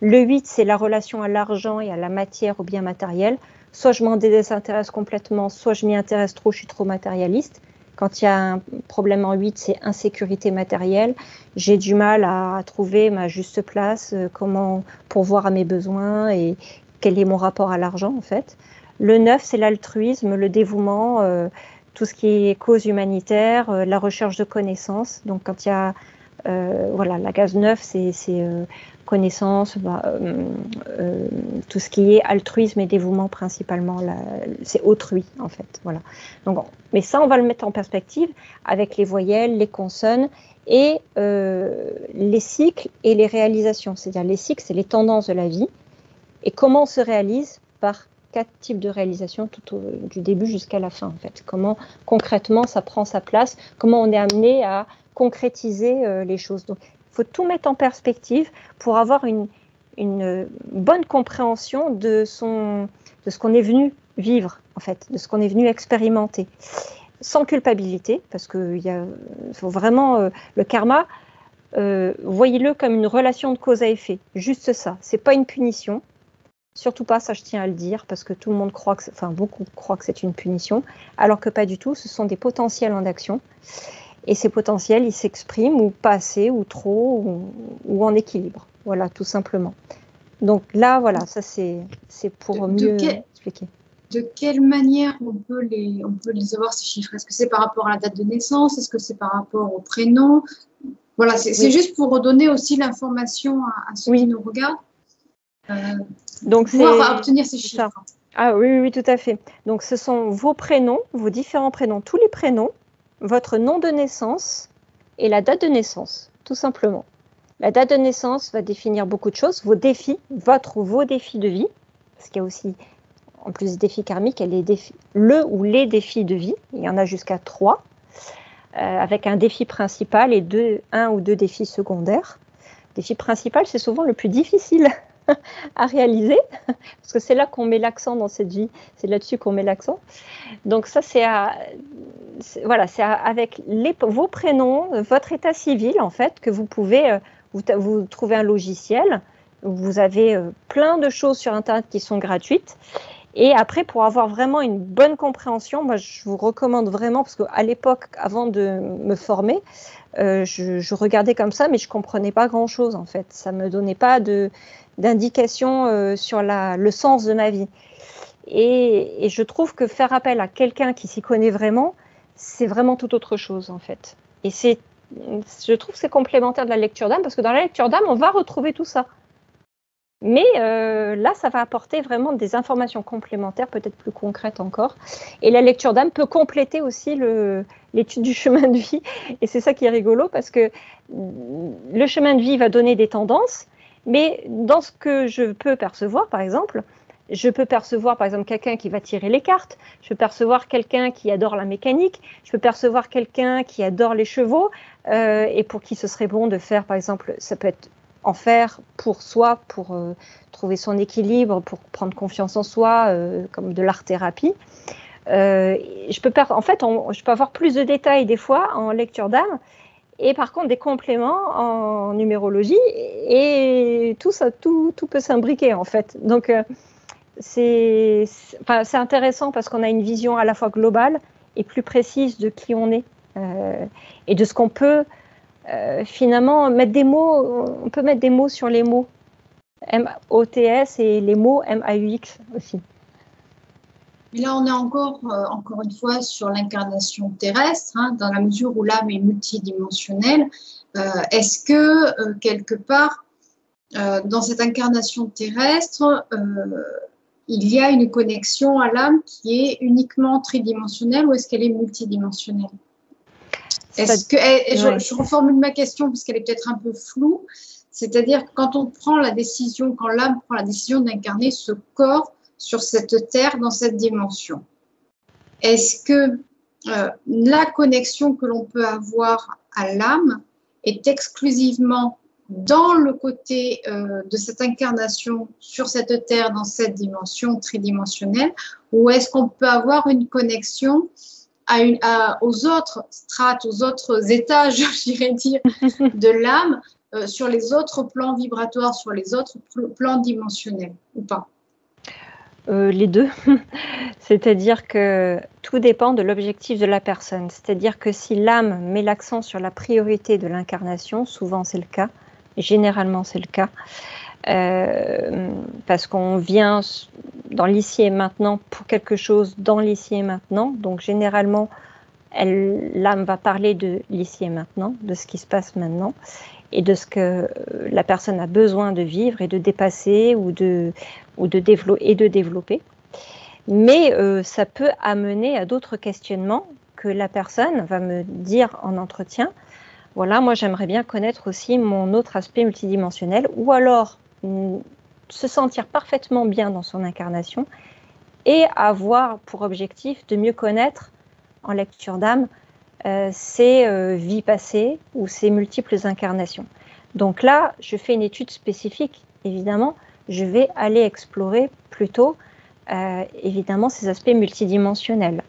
Le 8, c'est la relation à l'argent et à la matière, au bien matériel. Soit je m'en désintéresse complètement, soit je m'y intéresse trop, je suis trop matérialiste. Quand il y a un problème en 8, c'est insécurité matérielle. J'ai du mal à trouver ma juste place, comment pourvoir à mes besoins et quel est mon rapport à l'argent en fait. Le 9, c'est l'altruisme, le dévouement, tout ce qui est cause humanitaire, la recherche de connaissances. Donc quand il y a la case 9, c'est connaissance, tout ce qui est altruisme et dévouement principalement, c'est autrui en fait. Voilà. Donc, mais ça, on va le mettre en perspective avec les voyelles, les consonnes et les cycles et les réalisations. C'est-à-dire les cycles, c'est les tendances de la vie et comment on se réalise par 4 types de réalisations du début jusqu'à la fin en fait. Comment concrètement ça prend sa place, comment on est amené à concrétiser les choses. Donc, il faut tout mettre en perspective pour avoir une bonne compréhension de ce qu'on est venu vivre, en fait, de ce qu'on est venu expérimenter. Sans culpabilité, parce qu'il faut vraiment le karma, voyez-le comme une relation de cause à effet. Juste ça, c'est pas une punition. Surtout pas, ça je tiens à le dire, parce que tout le monde croit beaucoup croient que c'est une punition, alors que pas du tout, ce sont des potentiels en action. Et ces potentiels, ils s'expriment ou pas assez, ou trop, ou en équilibre. Voilà, tout simplement. Donc là, voilà, ça c'est pour mieux expliquer. De quelle manière on peut les avoir, ces chiffres? Est-ce que c'est par rapport à la date de naissance? Est-ce que c'est par rapport au prénom? Voilà, c'est juste pour redonner aussi l'information à ceux qui nous regardent. Donc, pouvoir obtenir ces chiffres. Ça. Ah oui, tout à fait. Donc, ce sont vos prénoms, vos différents prénoms, tous les prénoms, votre nom de naissance et la date de naissance, tout simplement. La date de naissance va définir beaucoup de choses, vos défis, vos défis de vie, parce qu'il y a aussi, en plus des défis karmiques, il y a le ou les défis de vie, il y en a jusqu'à 3, avec un défi principal et 1 ou 2 défis secondaires. Le défi principal, c'est souvent le plus difficile à réaliser, parce que c'est là qu'on met l'accent dans cette vie, c'est là-dessus qu'on met l'accent. Donc ça, c'est avec vos prénoms, votre état civil, en fait, que vous pouvez, vous trouver un logiciel, vous avez plein de choses sur Internet qui sont gratuites, et après, pour avoir vraiment une bonne compréhension, moi, je vous recommande vraiment, parce qu'à l'époque, avant de me former, je regardais comme ça, mais je ne comprenais pas grand-chose, en fait. Ça ne me donnait pas d'indication sur le sens de ma vie. Et je trouve que faire appel à quelqu'un qui s'y connaît vraiment, c'est vraiment tout autre chose, en fait. Et je trouve que c'est complémentaire de la lecture d'âme, parce que dans la lecture d'âme, on va retrouver tout ça. Mais là, ça va apporter vraiment des informations complémentaires, peut-être plus concrètes encore. Et la lecture d'âme peut compléter aussi l'étude du chemin de vie. Et c'est ça qui est rigolo, parce que le chemin de vie va donner des tendances, mais dans ce que je peux percevoir, par exemple, je peux percevoir, par exemple, quelqu'un qui va tirer les cartes, je peux percevoir quelqu'un qui adore la mécanique, je peux percevoir quelqu'un qui adore les chevaux, et pour qui ce serait bon de faire, par exemple, ça peut être en faire pour soi, pour trouver son équilibre, pour prendre confiance en soi, comme de l'art-thérapie. Je peux avoir plus de détails des fois en lecture d'âme, et par contre des compléments en numérologie, et tout peut s'imbriquer en fait. Donc c'est intéressant parce qu'on a une vision à la fois globale et plus précise de qui on est et de ce qu'on peut finalement mettre des mots. On peut mettre des mots sur les mots, MOTS, et les mots MAUX aussi. Mais là, on est encore une fois sur l'incarnation terrestre, hein, dans la mesure où l'âme est multidimensionnelle. Est-ce que, quelque part, dans cette incarnation terrestre, il y a une connexion à l'âme qui est uniquement tridimensionnelle ou est-ce qu'elle est multidimensionnelle? Je reformule ma question parce qu'elle est peut-être un peu floue. C'est-à-dire que quand l'âme prend la décision d'incarner ce corps sur cette terre, dans cette dimension, est-ce que la connexion que l'on peut avoir à l'âme est exclusivement dans le côté de cette incarnation sur cette terre, dans cette dimension tridimensionnelle, ou est-ce qu'on peut avoir une connexion aux autres strates, aux autres étages, j'irais dire, de l'âme, sur les autres plans vibratoires, sur les autres plans dimensionnels, ou pas? Les deux. C'est-à-dire que tout dépend de l'objectif de la personne. C'est-à-dire que si l'âme met l'accent sur la priorité de l'incarnation, souvent c'est le cas, généralement c'est le cas, parce qu'on vient dans l'ici et maintenant pour quelque chose dans l'ici et maintenant. Donc généralement, l'âme va parler de l'ici et maintenant, de ce qui se passe maintenant, et de ce que la personne a besoin de vivre et de dépasser ou de développer. Mais ça peut amener à d'autres questionnements que la personne va me dire en entretien. Voilà, moi j'aimerais bien connaître aussi mon autre aspect multidimensionnel, ou alors se sentir parfaitement bien dans son incarnation et avoir pour objectif de mieux connaître en lecture d'âme ses vies passées ou ses multiples incarnations. Donc là, je fais une étude spécifique, évidemment, je vais aller explorer plutôt évidemment ces aspects multidimensionnels.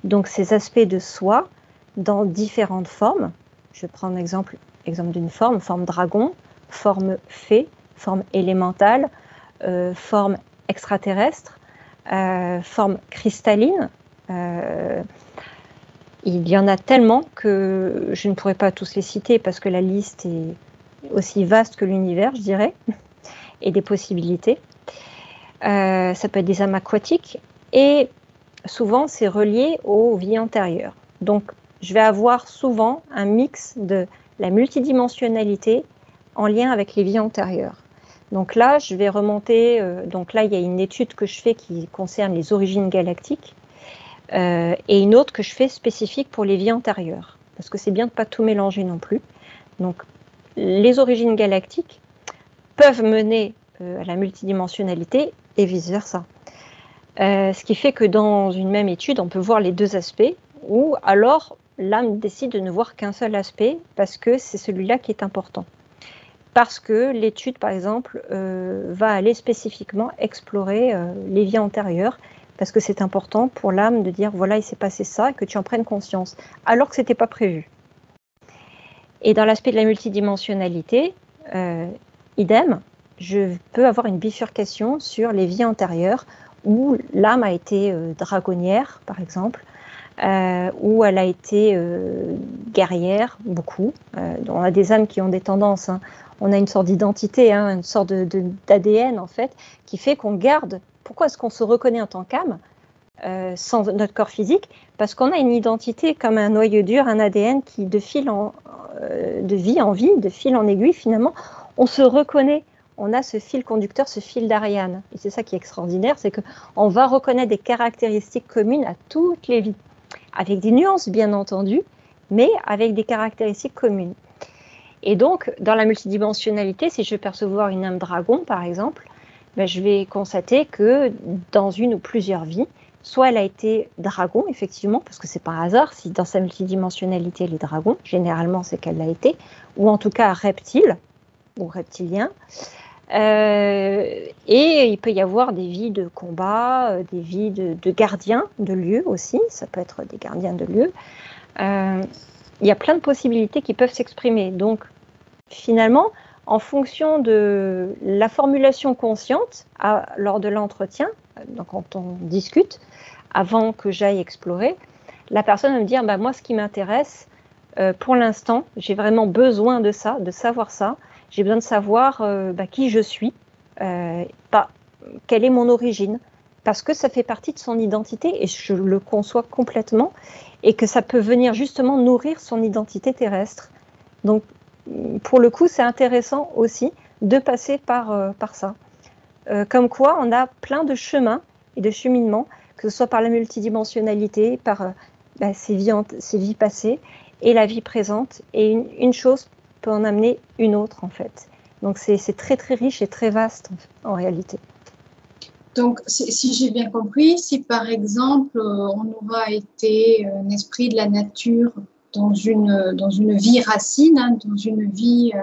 Donc ces aspects de soi dans différentes formes. Je prends l'exemple d'une forme dragon, forme fée, forme élémentale, forme extraterrestre, forme cristalline. Il y en a tellement que je ne pourrais pas tous les citer parce que la liste est aussi vaste que l'univers, je dirais, et des possibilités. Ça peut être des âmes aquatiques et souvent c'est relié aux vies antérieures. Donc je vais avoir souvent un mix de la multidimensionnalité en lien avec les vies antérieures. Donc là, je vais remonter, donc là il y a une étude que je fais qui concerne les origines galactiques et une autre que je fais spécifique pour les vies antérieures, parce que c'est bien de ne pas tout mélanger non plus. Donc les origines galactiques peuvent mener à la multidimensionnalité et vice-versa. Ce qui fait que dans une même étude, on peut voir les deux aspects, ou alors l'âme décide de ne voir qu'un seul aspect parce que c'est celui-là qui est important. Parce que l'étude, par exemple, va aller spécifiquement explorer les vies antérieures, parce que c'est important pour l'âme de dire, voilà, il s'est passé ça, et que tu en prennes conscience, alors que ce n'était pas prévu. Et dans l'aspect de la multidimensionnalité, idem, je peux avoir une bifurcation sur les vies antérieures, où l'âme a été dragonnière, par exemple, où elle a été guerrière, beaucoup. On a des âmes qui ont des tendances, hein. On a une sorte d'identité, hein, une sorte d'ADN en fait, qui fait qu'on garde. Pourquoi est-ce qu'on se reconnaît en tant qu'âme sans notre corps physique? Parce qu'on a une identité comme un noyau dur, un ADN qui de vie en vie, de fil en aiguille finalement, on se reconnaît. On a ce fil conducteur, ce fil d'Ariane. Et c'est ça qui est extraordinaire, c'est qu'on va reconnaître des caractéristiques communes à toutes les vies, avec des nuances bien entendu, mais avec des caractéristiques communes. Et donc, dans la multidimensionnalité, si je veux percevoir une âme dragon, par exemple, ben, je vais constater que dans une ou plusieurs vies, soit elle a été dragon, effectivement, parce que c'est pas un hasard, si dans sa multidimensionnalité elle est dragon, généralement c'est qu'elle l'a été, ou en tout cas reptile, ou reptilien. Et il peut y avoir des vies de combat, des vies de gardiens de lieux aussi, ça peut être des gardiens de lieux. Il y a plein de possibilités qui peuvent s'exprimer. Donc, finalement, en fonction de la formulation consciente lors de l'entretien, donc quand on discute, avant que j'aille explorer, la personne va me dire, bah, moi, ce qui m'intéresse, pour l'instant, j'ai vraiment besoin de ça, de savoir ça. J'ai besoin de savoir qui je suis, quelle est mon origine, parce que ça fait partie de son identité, et je le conçois complètement, et que ça peut venir justement nourrir son identité terrestre. Donc, pour le coup, c'est intéressant aussi de passer par ça. Comme quoi, on a plein de chemins et de cheminements, que ce soit par la multidimensionnalité, par ses vies passées et la vie présente. Et une chose peut en amener une autre, en fait. Donc, c'est très, très riche et très vaste, en réalité. Donc, si j'ai bien compris, si par exemple, on aura été un esprit de la nature dans une vie racine, hein, dans une vie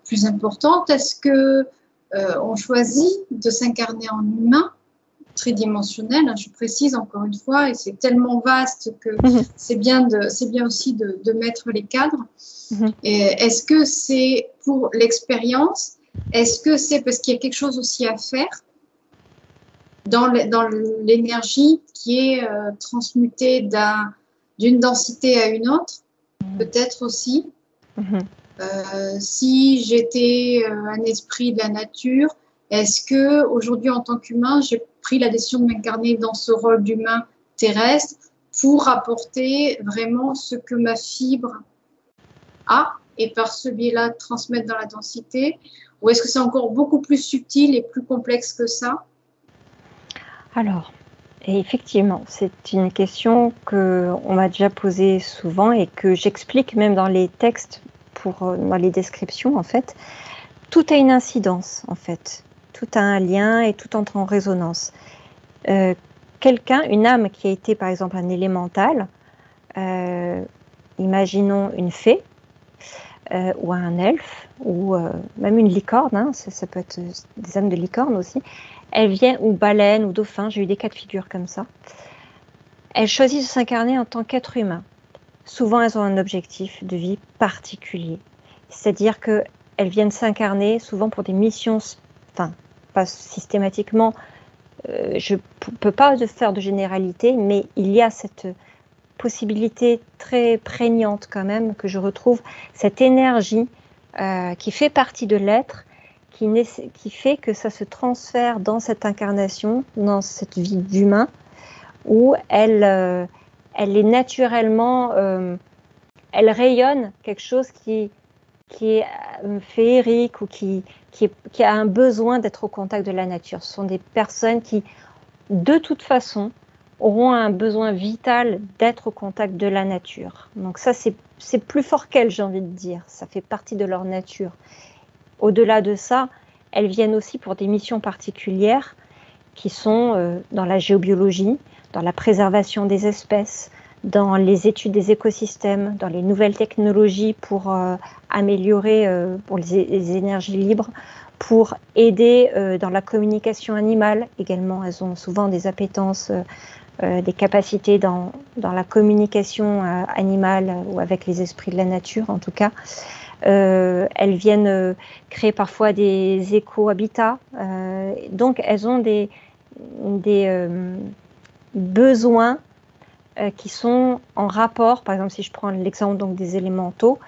plus importante, est-ce que on choisit de s'incarner en humain tridimensionnel, hein, je précise encore une fois, et c'est tellement vaste que c'est bien aussi de mettre les cadres. Et est-ce que c'est pour l'expérience? Est-ce que c'est parce qu'il y a quelque chose aussi à faire dans l'énergie qui est transmutée d'une densité à une autre? Peut-être aussi. Si j'étais un esprit de la nature, est-ce que aujourd'hui en tant qu'humain, j'ai pris la décision de m'incarner dans ce rôle d'humain terrestre pour apporter vraiment ce que ma fibre a et par ce biais-là transmettre dans la densité? Ou est-ce que c'est encore beaucoup plus subtil et plus complexe que ça? Alors, effectivement, c'est une question qu'on m'a déjà posée souvent et que j'explique même dans les textes, dans les descriptions, en fait. Tout a une incidence, en fait. Tout a un lien et tout entre en résonance. Une âme qui a été, par exemple, un élémental, imaginons une fée, ou un elfe, ou même une licorne, hein, ça peut être des âmes de licorne aussi, elles viennent, ou baleines, ou dauphins, j'ai eu des cas de figure comme ça, elles choisissent de s'incarner en tant qu'être humain. Souvent, elles ont un objectif de vie particulier, c'est-à-dire qu'elles viennent s'incarner souvent pour des missions, enfin, pas systématiquement, je ne peux pas faire de généralité, mais il y a cette possibilité très prégnante quand même que je retrouve, cette énergie qui fait partie de l'être, qui fait que ça se transfère dans cette incarnation, dans cette vie d'humain, où elle est naturellement, elle rayonne quelque chose qui est féerique ou qui a un besoin d'être au contact de la nature. Ce sont des personnes qui, de toute façon, auront un besoin vital d'être au contact de la nature. Donc ça, c'est plus fort qu'elles, j'ai envie de dire. Ça fait partie de leur nature. Au-delà de ça, elles viennent aussi pour des missions particulières qui sont dans la géobiologie, dans la préservation des espèces, dans les études des écosystèmes, dans les nouvelles technologies pour améliorer pour les énergies libres, pour aider dans la communication animale également. Elles ont souvent des appétences, des capacités dans la communication animale ou avec les esprits de la nature en tout cas. Elles viennent créer parfois des éco-habitats. Donc elles ont des besoins qui sont en rapport, par exemple si je prends l'exemple donc des élémentaux,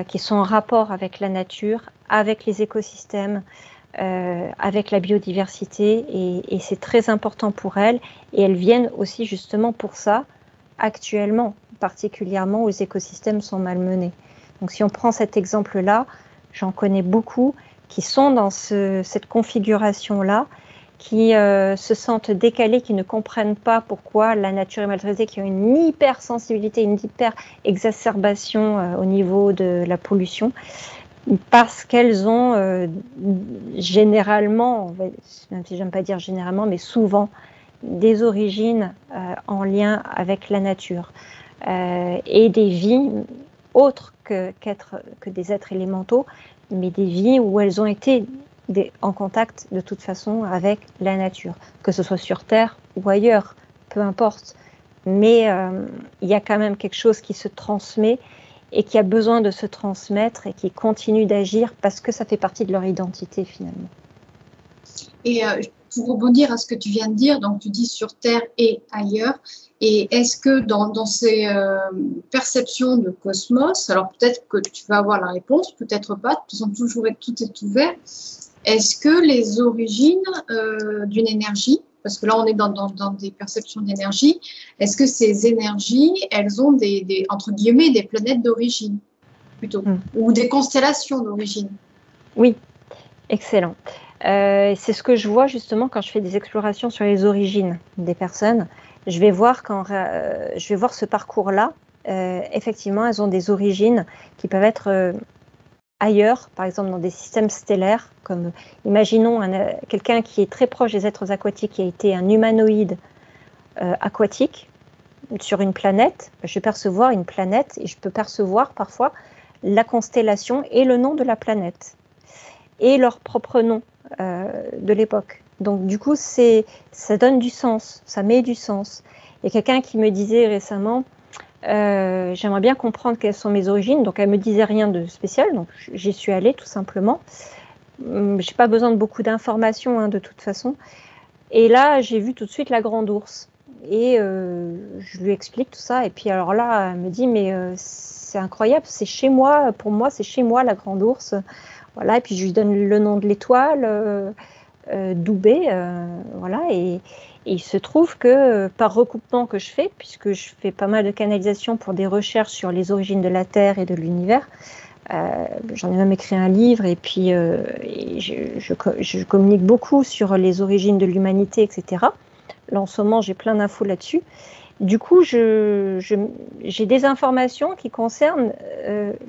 qui sont en rapport avec la nature, avec les écosystèmes, avec la biodiversité, et c'est très important pour elles, et elles viennent aussi justement pour ça, actuellement, particulièrement où les écosystèmes sont malmenés. Donc si on prend cet exemple-là, j'en connais beaucoup qui sont dans cette configuration-là, qui se sentent décalés, qui ne comprennent pas pourquoi la nature est maltraitée, qui ont une hypersensibilité, une hyper-exacerbation au niveau de la pollution, parce qu'elles ont généralement, même si j'aime pas dire généralement, mais souvent, des origines en lien avec la nature et des vies autres que des êtres élémentaux, mais des vies où elles ont été en contact de toute façon avec la nature, que ce soit sur Terre ou ailleurs, peu importe. Mais il y a quand même quelque chose qui se transmet et qui a besoin de se transmettre et qui continue d'agir parce que ça fait partie de leur identité finalement. Et pour rebondir à ce que tu viens de dire, donc tu dis sur Terre et ailleurs, et est-ce que dans ces perceptions de cosmos, alors peut-être que tu vas avoir la réponse, peut-être pas, de toute façon toujours tout est ouvert, est-ce que les origines d'une énergie, parce que là on est dans des perceptions d'énergie, est-ce que ces énergies, elles ont entre guillemets des planètes d'origine plutôt, ou des constellations d'origine? Oui, excellent. C'est ce que je vois justement quand je fais des explorations sur les origines des personnes. Je vais voir ce parcours-là. Effectivement, elles ont des origines qui peuvent être ailleurs, par exemple dans des systèmes stellaires, comme imaginons quelqu'un qui est très proche des êtres aquatiques, qui a été un humanoïde aquatique sur une planète. Je vais percevoir une planète et je peux percevoir parfois la constellation et le nom de la planète et leur propre nom de l'époque. Donc du coup, ça donne du sens, ça met du sens. Il y a quelqu'un qui me disait récemment, j'aimerais bien comprendre quelles sont mes origines, donc elle ne me disait rien de spécial, donc j'y suis allée tout simplement. Je n'ai pas besoin de beaucoup d'informations de toute façon. Et là, j'ai vu tout de suite la grande ours. Et je lui explique tout ça. Et puis alors là, elle me dit, mais c'est incroyable, c'est chez moi, pour moi, c'est chez moi la grande ours. Voilà, et puis je lui donne le nom de l'étoile, Doubé, voilà, et il se trouve que par recoupement que je fais, puisque je fais pas mal de canalisation pour des recherches sur les origines de la Terre et de l'univers, j'en ai même écrit un livre, et puis je communique beaucoup sur les origines de l'humanité, etc. Là, en ce moment, j'ai plein d'infos là-dessus. Du coup, j'ai des informations qui concernent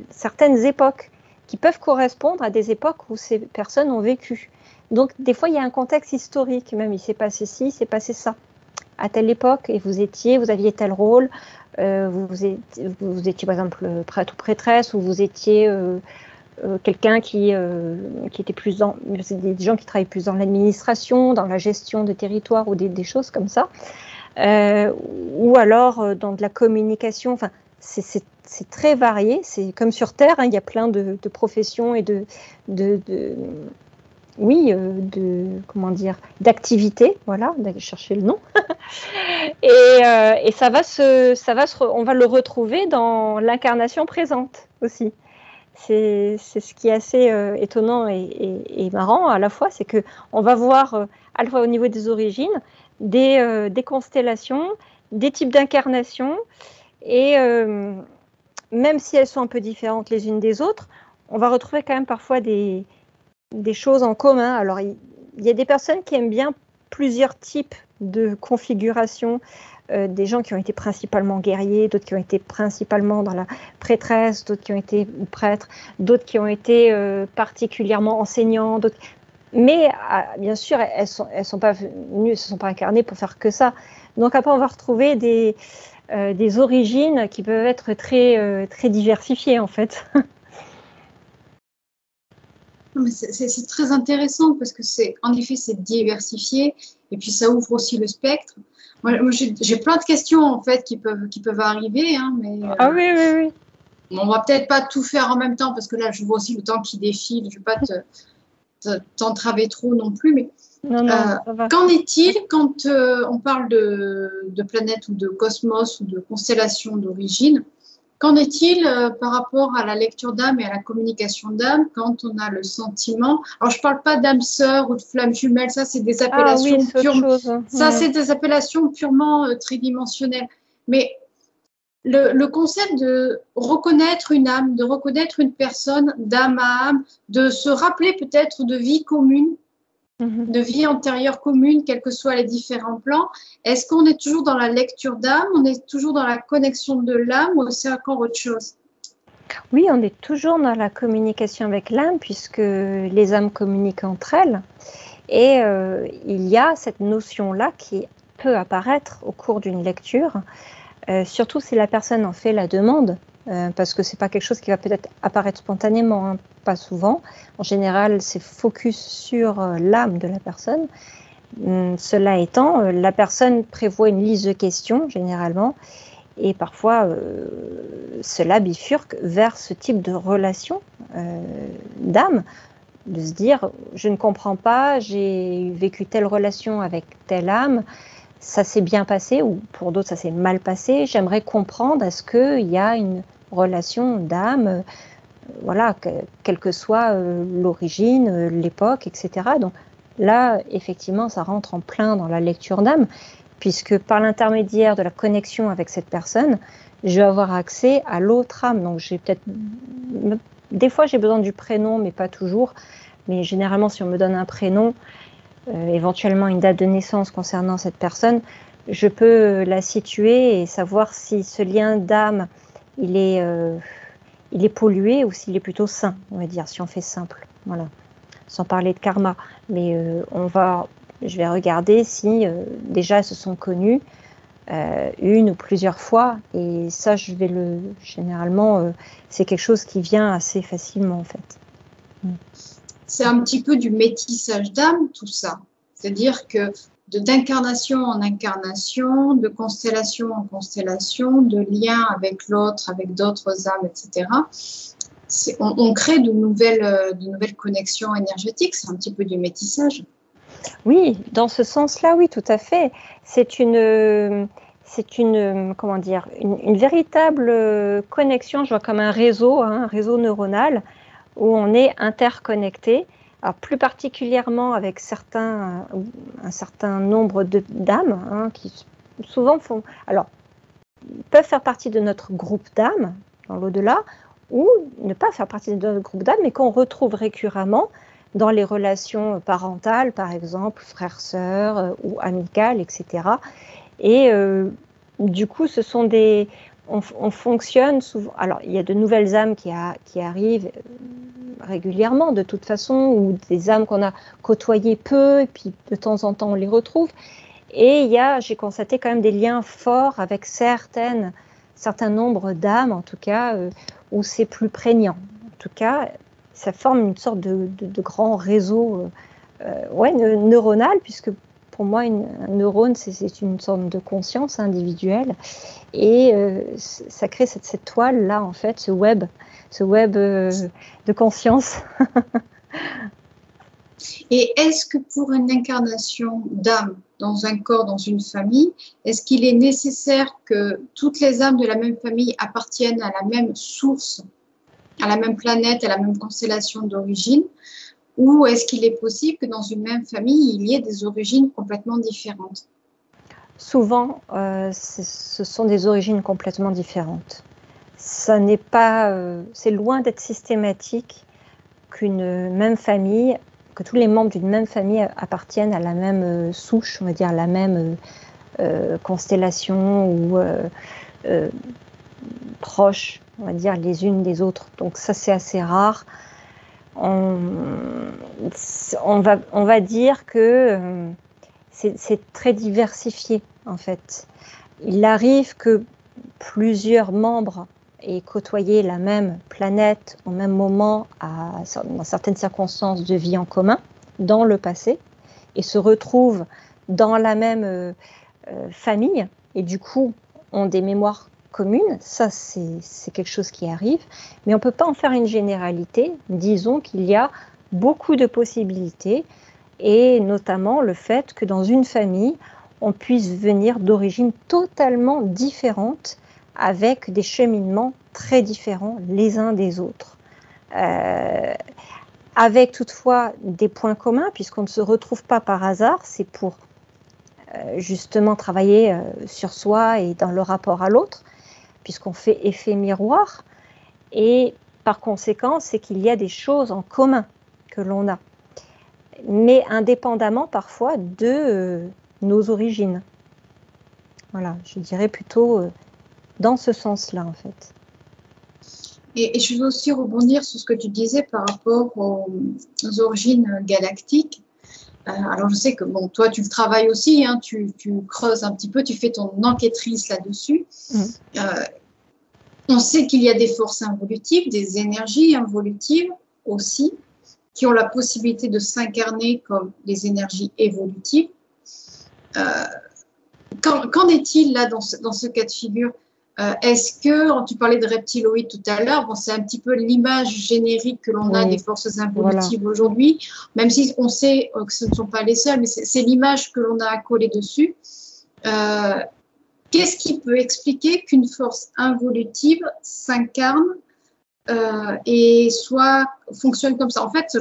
certaines époques, qui peuvent correspondre à des époques où ces personnes ont vécu. Donc, des fois, il y a un contexte historique, même il s'est passé ci, il s'est passé ça, à telle époque, et vous aviez tel rôle, vous étiez par exemple prêtre ou prêtresse, ou vous étiez quelqu'un qui était plus dans, des gens qui travaillent plus dans l'administration, dans la gestion de territoire, ou des choses comme ça, ou alors dans de la communication, enfin, c'est très varié, c'est comme sur Terre, il y a plein de professions et d'activités, voilà, d'aller chercher le nom. et on va le retrouver dans l'incarnation présente aussi. C'est ce qui est assez étonnant et marrant à la fois, c'est qu'on va voir à la fois au niveau des origines, des constellations, des types d'incarnations, et même si elles sont un peu différentes les unes des autres, on va retrouver quand même parfois des choses en commun. Alors, il y a des personnes qui aiment bien plusieurs types de configurations, des gens qui ont été principalement guerriers, d'autres qui ont été principalement dans la prêtresse, d'autres qui ont été prêtres, d'autres qui ont été particulièrement enseignants, mais bien sûr, elles sont pas venues, elles se sont pas incarnées pour faire que ça. Donc après, on va retrouver des origines qui peuvent être très, très diversifiées en fait. C'est très intéressant parce que en effet, c'est diversifié et puis ça ouvre aussi le spectre. Moi j'ai plein de questions en fait qui peuvent arriver, mais ah oui, oui, oui. On va peut-être pas tout faire en même temps parce que là, je vois aussi le temps qui défile. Je ne vais pas t'entraver trop non plus, mais non, ça va. Qu'en est-il quand on parle de planètes ou de cosmos ou de constellations d'origine? Qu'en est-il par rapport à la lecture d'âme et à la communication d'âme quand on a le sentiment? Alors, je ne parle pas d'âme sœur ou de flamme jumelle, ça, c'est des appellations c'est des appellations purement tridimensionnelles. Mais le concept de reconnaître une âme, de reconnaître une personne d'âme à âme, de se rappeler peut-être de vie commune, de vie antérieure commune, quels que soient les différents plans. Est-ce qu'on est toujours dans la lecture d'âme, on est toujours dans la connexion de l'âme ou c'est encore autre chose? Oui, on est toujours dans la communication avec l'âme puisque les âmes communiquent entre elles. Et il y a cette notion-là qui peut apparaître au cours d'une lecture, surtout si la personne en fait la demande. Parce que ce n'est pas quelque chose qui va peut-être apparaître spontanément, pas souvent. En général, c'est focus sur l'âme de la personne. Cela étant, la personne prévoit une liste de questions, généralement, et parfois, cela bifurque vers ce type de relation d'âme, de se dire, je ne comprends pas, j'ai vécu telle relation avec telle âme, ça s'est bien passé, ou pour d'autres ça s'est mal passé, j'aimerais comprendre, est-ce qu'il y a une relation d'âme, voilà, quelle que soit l'origine, l'époque, etc. Donc là, effectivement, ça rentre en plein dans la lecture d'âme, puisque par l'intermédiaire de la connexion avec cette personne, je vais avoir accès à l'autre âme. Donc j'ai peut-être, des fois j'ai besoin du prénom, mais pas toujours. Mais généralement, si on me donne un prénom, éventuellement une date de naissance concernant cette personne, je peux la situer et savoir si ce lien d'âme, il est pollué ou s'il est plutôt sain, on va dire, si on fait simple. Voilà. Sans parler de karma. Mais je vais regarder si déjà elles se sont connues une ou plusieurs fois. Et ça, généralement, c'est quelque chose qui vient assez facilement, en fait. C'est un petit peu du métissage d'âme, tout ça. C'est-à-dire que d'incarnation en incarnation, de constellation en constellation, de lien avec l'autre, avec d'autres âmes, etc. On crée de nouvelles connexions énergétiques. C'est un petit peu du métissage. Oui, dans ce sens-là, oui, tout à fait. C'est une comment dire, une véritable connexion, je vois comme un réseau neuronal où on est interconnecté. Alors plus particulièrement avec un certain nombre d'âmes qui souvent peuvent faire partie de notre groupe d'âmes dans l'au-delà, ou ne pas faire partie de notre groupe d'âmes, mais qu'on retrouve récurremment dans les relations parentales, par exemple, frères-sœurs ou amicales, etc. Et du coup, on fonctionne souvent. Alors, il y a de nouvelles âmes qui arrivent régulièrement, de toute façon, ou des âmes qu'on a côtoyées peu, et puis de temps en temps, on les retrouve. Et j'ai constaté quand même des liens forts avec certain nombre d'âmes, en tout cas, où c'est plus prégnant. En tout cas, ça forme une sorte de grand réseau neuronal, puisque pour moi, un neurone, c'est une sorte de conscience individuelle. Et ça crée cette toile-là, en fait, ce web de conscience. Et est-ce que pour une incarnation d'âme dans un corps, dans une famille, est-ce qu'il est nécessaire que toutes les âmes de la même famille appartiennent à la même source, à la même planète, à la même constellation d'origine? Ou est-ce qu'il est possible que dans une même famille, il y ait des origines complètement différentes? Souvent, ce sont des origines complètement différentes. Ça n'est pas, c'est loin d'être systématique qu'une même famille, que tous les membres d'une même famille appartiennent à la même souche, on va dire, la même constellation ou proches, on va dire, les unes des autres. Donc ça, c'est assez rare. On va dire que c'est très diversifié, en fait. Il arrive que plusieurs membres aient côtoyé la même planète au même moment, dans certaines circonstances de vie en commun, dans le passé, et se retrouvent dans la même famille, et du coup ont des mémoires communes. Ça, c'est quelque chose qui arrive, mais on ne peut pas en faire une généralité. Disons qu'il y a beaucoup de possibilités, et notamment le fait que dans une famille, on puisse venir d'origines totalement différentes, avec des cheminements très différents les uns des autres. Avec toutefois des points communs, puisqu'on ne se retrouve pas par hasard, c'est pour justement travailler sur soi et dans le rapport à l'autre, puisqu'on fait effet miroir, et par conséquent, c'est qu'il y a des choses en commun que l'on a, mais indépendamment parfois de nos origines. Voilà, je dirais plutôt dans ce sens-là, en fait. Et je veux aussi rebondir sur ce que tu disais par rapport aux origines galactiques. Alors, je sais que bon, toi, tu le travailles aussi, hein, tu creuses un petit peu, tu fais ton enquêtrice là-dessus. On sait qu'il y a des forces involutives, des énergies involutives aussi, qui ont la possibilité de s'incarner comme des énergies évolutives. Qu'en est-il là dans ce cas de figure? Est-ce que, tu parlais de reptiloïdes tout à l'heure, bon, c'est un petit peu l'image générique que l'on a des forces involutives aujourd'hui, même si on sait que ce ne sont pas les seuls, mais c'est l'image que l'on a à coller dessus. Qu'est-ce qui peut expliquer qu'une force involutive s'incarne et soit fonctionne comme ça? En fait,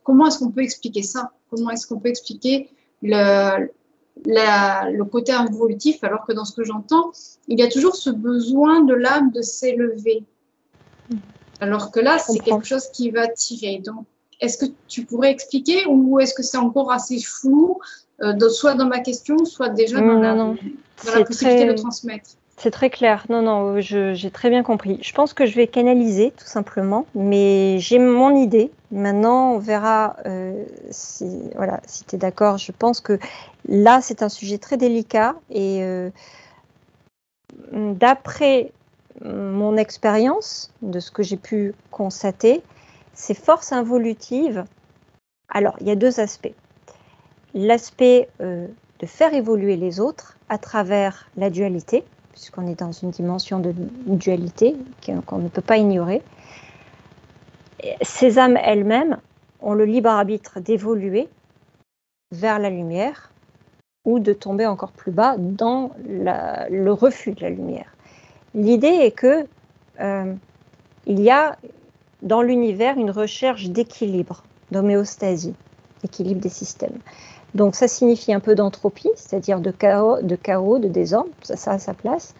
comment est-ce qu'on peut expliquer ça? Comment est-ce qu'on peut expliquer le côté involutif, alors que dans ce que j'entends, il y a toujours ce besoin de l'âme de s'élever. Alors que là, c'est quelque chose qui va tirer. Donc, est-ce que tu pourrais expliquer ou est-ce que c'est encore assez flou, soit dans ma question, soit déjà dans la possibilité de transmettre? C'est très clair. Non, j'ai très bien compris. Je pense que je vais canaliser tout simplement, mais j'ai mon idée. Maintenant, on verra si tu es d'accord. Je pense que là, c'est un sujet très délicat et d'après mon expérience, de ce que j'ai pu constater, ces forces involutives, alors il y a deux aspects. L'aspect de faire évoluer les autres à travers la dualité, puisqu'on est dans une dimension de dualité qu'on ne peut pas ignorer. Ces âmes elles-mêmes ont le libre arbitre d'évoluer vers la lumière ou de tomber encore plus bas dans le refus de la lumière. L'idée est que il y a dans l'univers une recherche d'équilibre, d'homéostasie, d'équilibre des systèmes. Donc ça signifie un peu d'entropie, c'est-à-dire de chaos, de désordre, ça a sa place,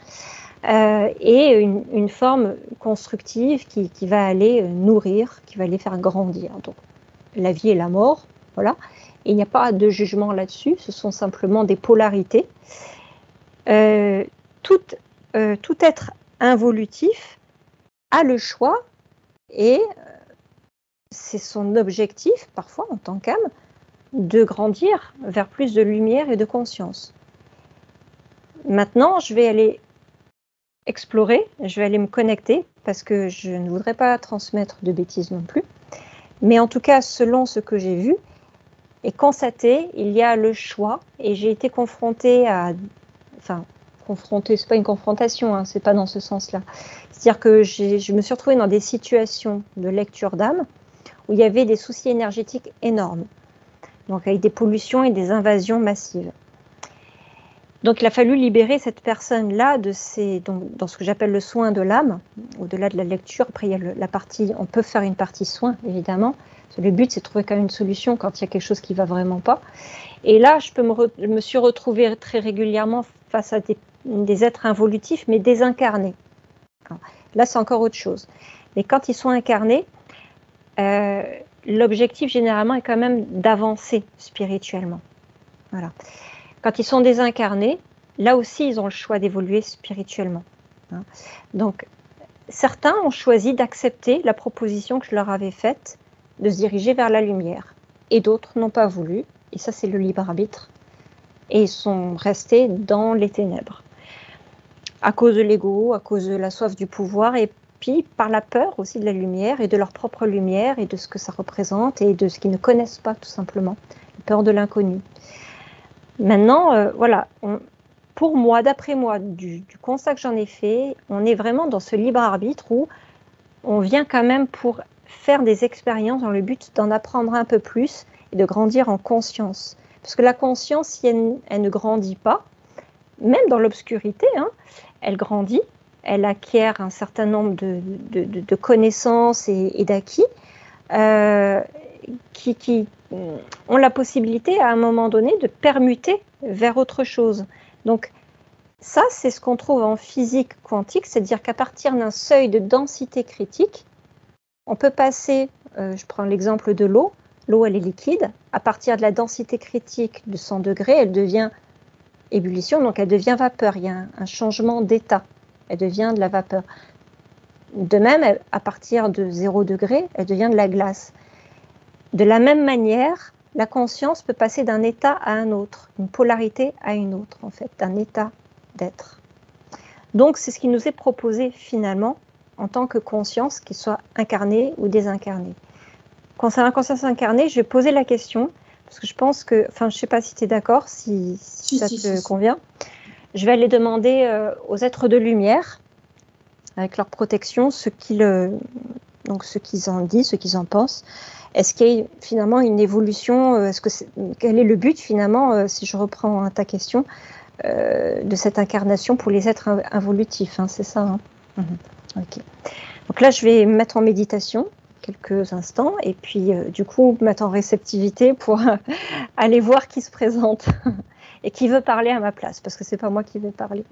et une forme constructive qui va aller nourrir, qui va les faire grandir. Donc la vie et la mort, voilà. Et il n'y a pas de jugement là-dessus, ce sont simplement des polarités. Tout être involutif a le choix et c'est son objectif, parfois en tant qu'âme, de grandir vers plus de lumière et de conscience. Maintenant, je vais aller explorer, je vais aller me connecter, parce que je ne voudrais pas transmettre de bêtises non plus. Mais en tout cas, selon ce que j'ai vu et constaté, il y a le choix, et j'ai été confrontée à... Enfin, confrontée, c'est pas une confrontation, hein, c'est pas dans ce sens-là. C'est-à-dire que je me suis retrouvée dans des situations de lecture d'âme où il y avait des soucis énergétiques énormes. Donc avec des pollutions et des invasions massives. Donc il a fallu libérer cette personne-là dans ce que j'appelle le soin de l'âme, au-delà de la lecture. Après il y a la partie, on peut faire une partie soin évidemment. Le but c'est de trouver quand même une solution quand il y a quelque chose qui ne va vraiment pas. Et là je me suis retrouvée très régulièrement face à des êtres involutifs mais désincarnés. Là c'est encore autre chose. Mais quand ils sont incarnés, l'objectif généralement est quand même d'avancer spirituellement. Voilà. Quand ils sont désincarnés, là aussi ils ont le choix d'évoluer spirituellement. Donc certains ont choisi d'accepter la proposition que je leur avais faite de se diriger vers la lumière et d'autres n'ont pas voulu, et ça c'est le libre arbitre, et ils sont restés dans les ténèbres à cause de l'ego, à cause de la soif du pouvoir et puis par la peur aussi de la lumière et de leur propre lumière et de ce que ça représente et de ce qu'ils ne connaissent pas tout simplement, la peur de l'inconnu. Maintenant, voilà, pour moi, d'après moi, du constat que j'en ai fait, on est vraiment dans ce libre arbitre où on vient quand même pour faire des expériences dans le but d'en apprendre un peu plus et de grandir en conscience. Parce que la conscience, si elle ne grandit pas, même dans l'obscurité, hein, elle grandit, elle acquiert un certain nombre de connaissances et d'acquis qui ont la possibilité à un moment donné de permuter vers autre chose. Donc ça, c'est ce qu'on trouve en physique quantique, c'est-à-dire qu'à partir d'un seuil de densité critique, on peut passer, je prends l'exemple de l'eau, l'eau elle est liquide, à partir de la densité critique de 100 degrés, elle devient ébullition, donc elle devient vapeur, il y a un changement d'état, elle devient de la vapeur. De même, à partir de 0 degré, elle devient de la glace. De la même manière, la conscience peut passer d'un état à un autre, une polarité à une autre, en fait, d'un état d'être. Donc, c'est ce qui nous est proposé finalement en tant que conscience, qu'il soit incarnée ou désincarnée. Concernant la conscience incarnée, je vais poser la question, parce que je pense que, enfin, je ne sais pas si tu es d'accord, si ça te convient. je vais aller demander aux êtres de lumière, avec leur protection, ce qu'ils en disent, ce qu'ils en pensent. Est-ce qu'il y a finalement une évolution, quel est le but finalement, si je reprends ta question, de cette incarnation pour les êtres involutifs, hein, c'est ça, hein? Ok. Donc là, je vais me mettre en méditation quelques instants et puis du coup mettre en réceptivité pour aller voir qui se présente et qui veut parler à ma place, parce que c'est pas moi qui vais parler.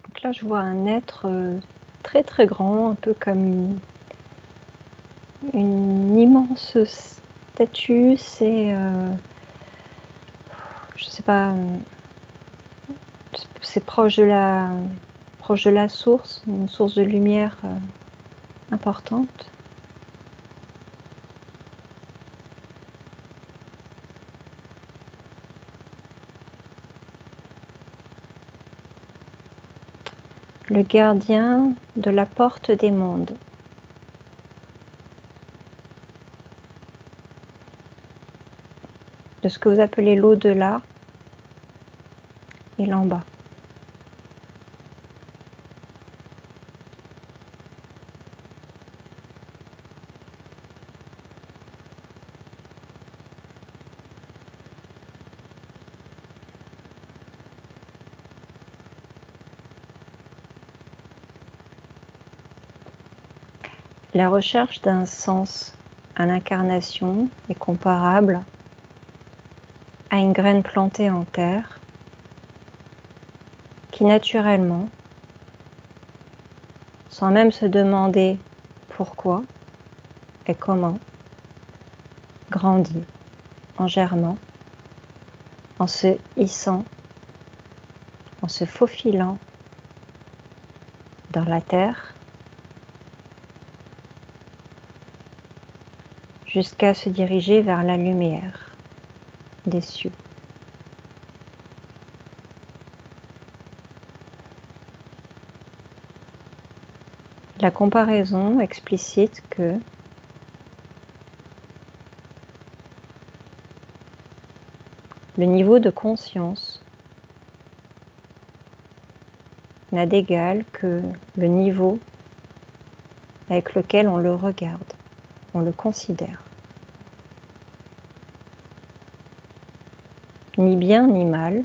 Donc là, je vois un être très très grand, un peu comme une immense statue. C'est, je sais pas, c'est proche de la source, une source de lumière importante. Le gardien de la porte des mondes. De ce que vous appelez l'au-delà et l'en bas. La recherche d'un sens à l'incarnation est comparable à une graine plantée en terre qui naturellement, sans même se demander pourquoi et comment, grandit en germant, en se hissant, en se faufilant dans la terre, jusqu'à se diriger vers la lumière des cieux. La comparaison explicite que le niveau de conscience n'a d'égal que le niveau avec lequel on le regarde, on le considère. Ni bien ni mal,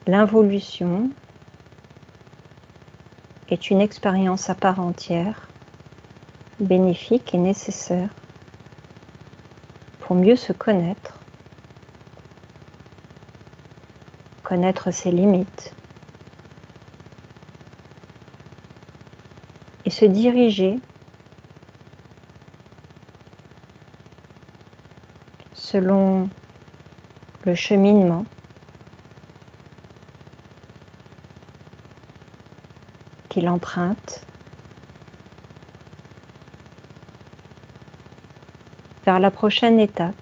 l'involution est une expérience à part entière, bénéfique et nécessaire pour mieux se connaître, connaître ses limites et se diriger selon le cheminement qu'il emprunte vers la prochaine étape,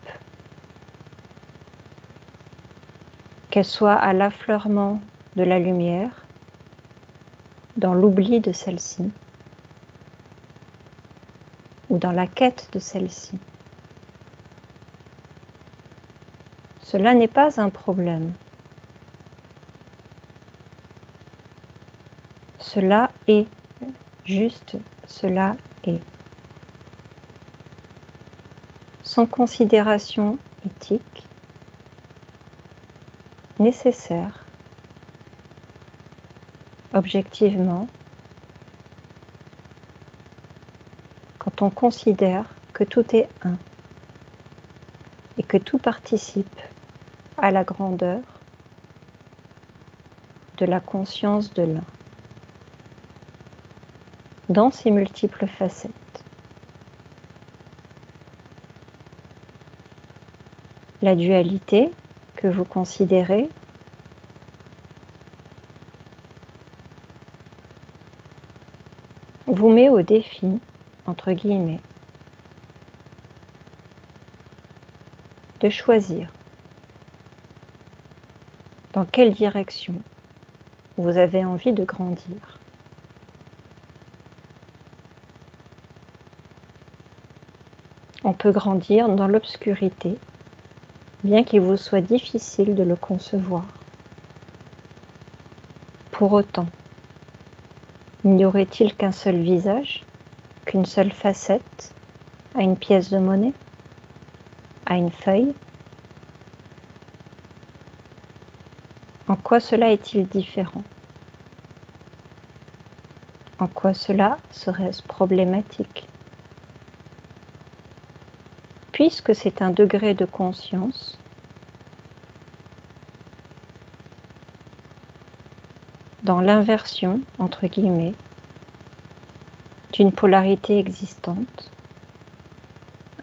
qu'elle soit à l'affleurement de la lumière, dans l'oubli de celle-ci, ou dans la quête de celle-ci. Cela n'est pas un problème. Cela est, juste cela est. Sans considération éthique, nécessaire, objectivement, quand on considère que tout est un et que tout participe à la grandeur de la conscience de l'un, dans ses multiples facettes. La dualité que vous considérez vous met au défi, entre guillemets, de choisir Dans quelle direction vous avez envie de grandir? On peut grandir dans l'obscurité, bien qu'il vous soit difficile de le concevoir. Pour autant, n'y aurait-il qu'un seul visage, qu'une seule facette à une pièce de monnaie, à une feuille? En quoi cela est-il différent? En quoi cela serait-ce problématique? Puisque c'est un degré de conscience, dans l'inversion, entre guillemets, d'une polarité existante,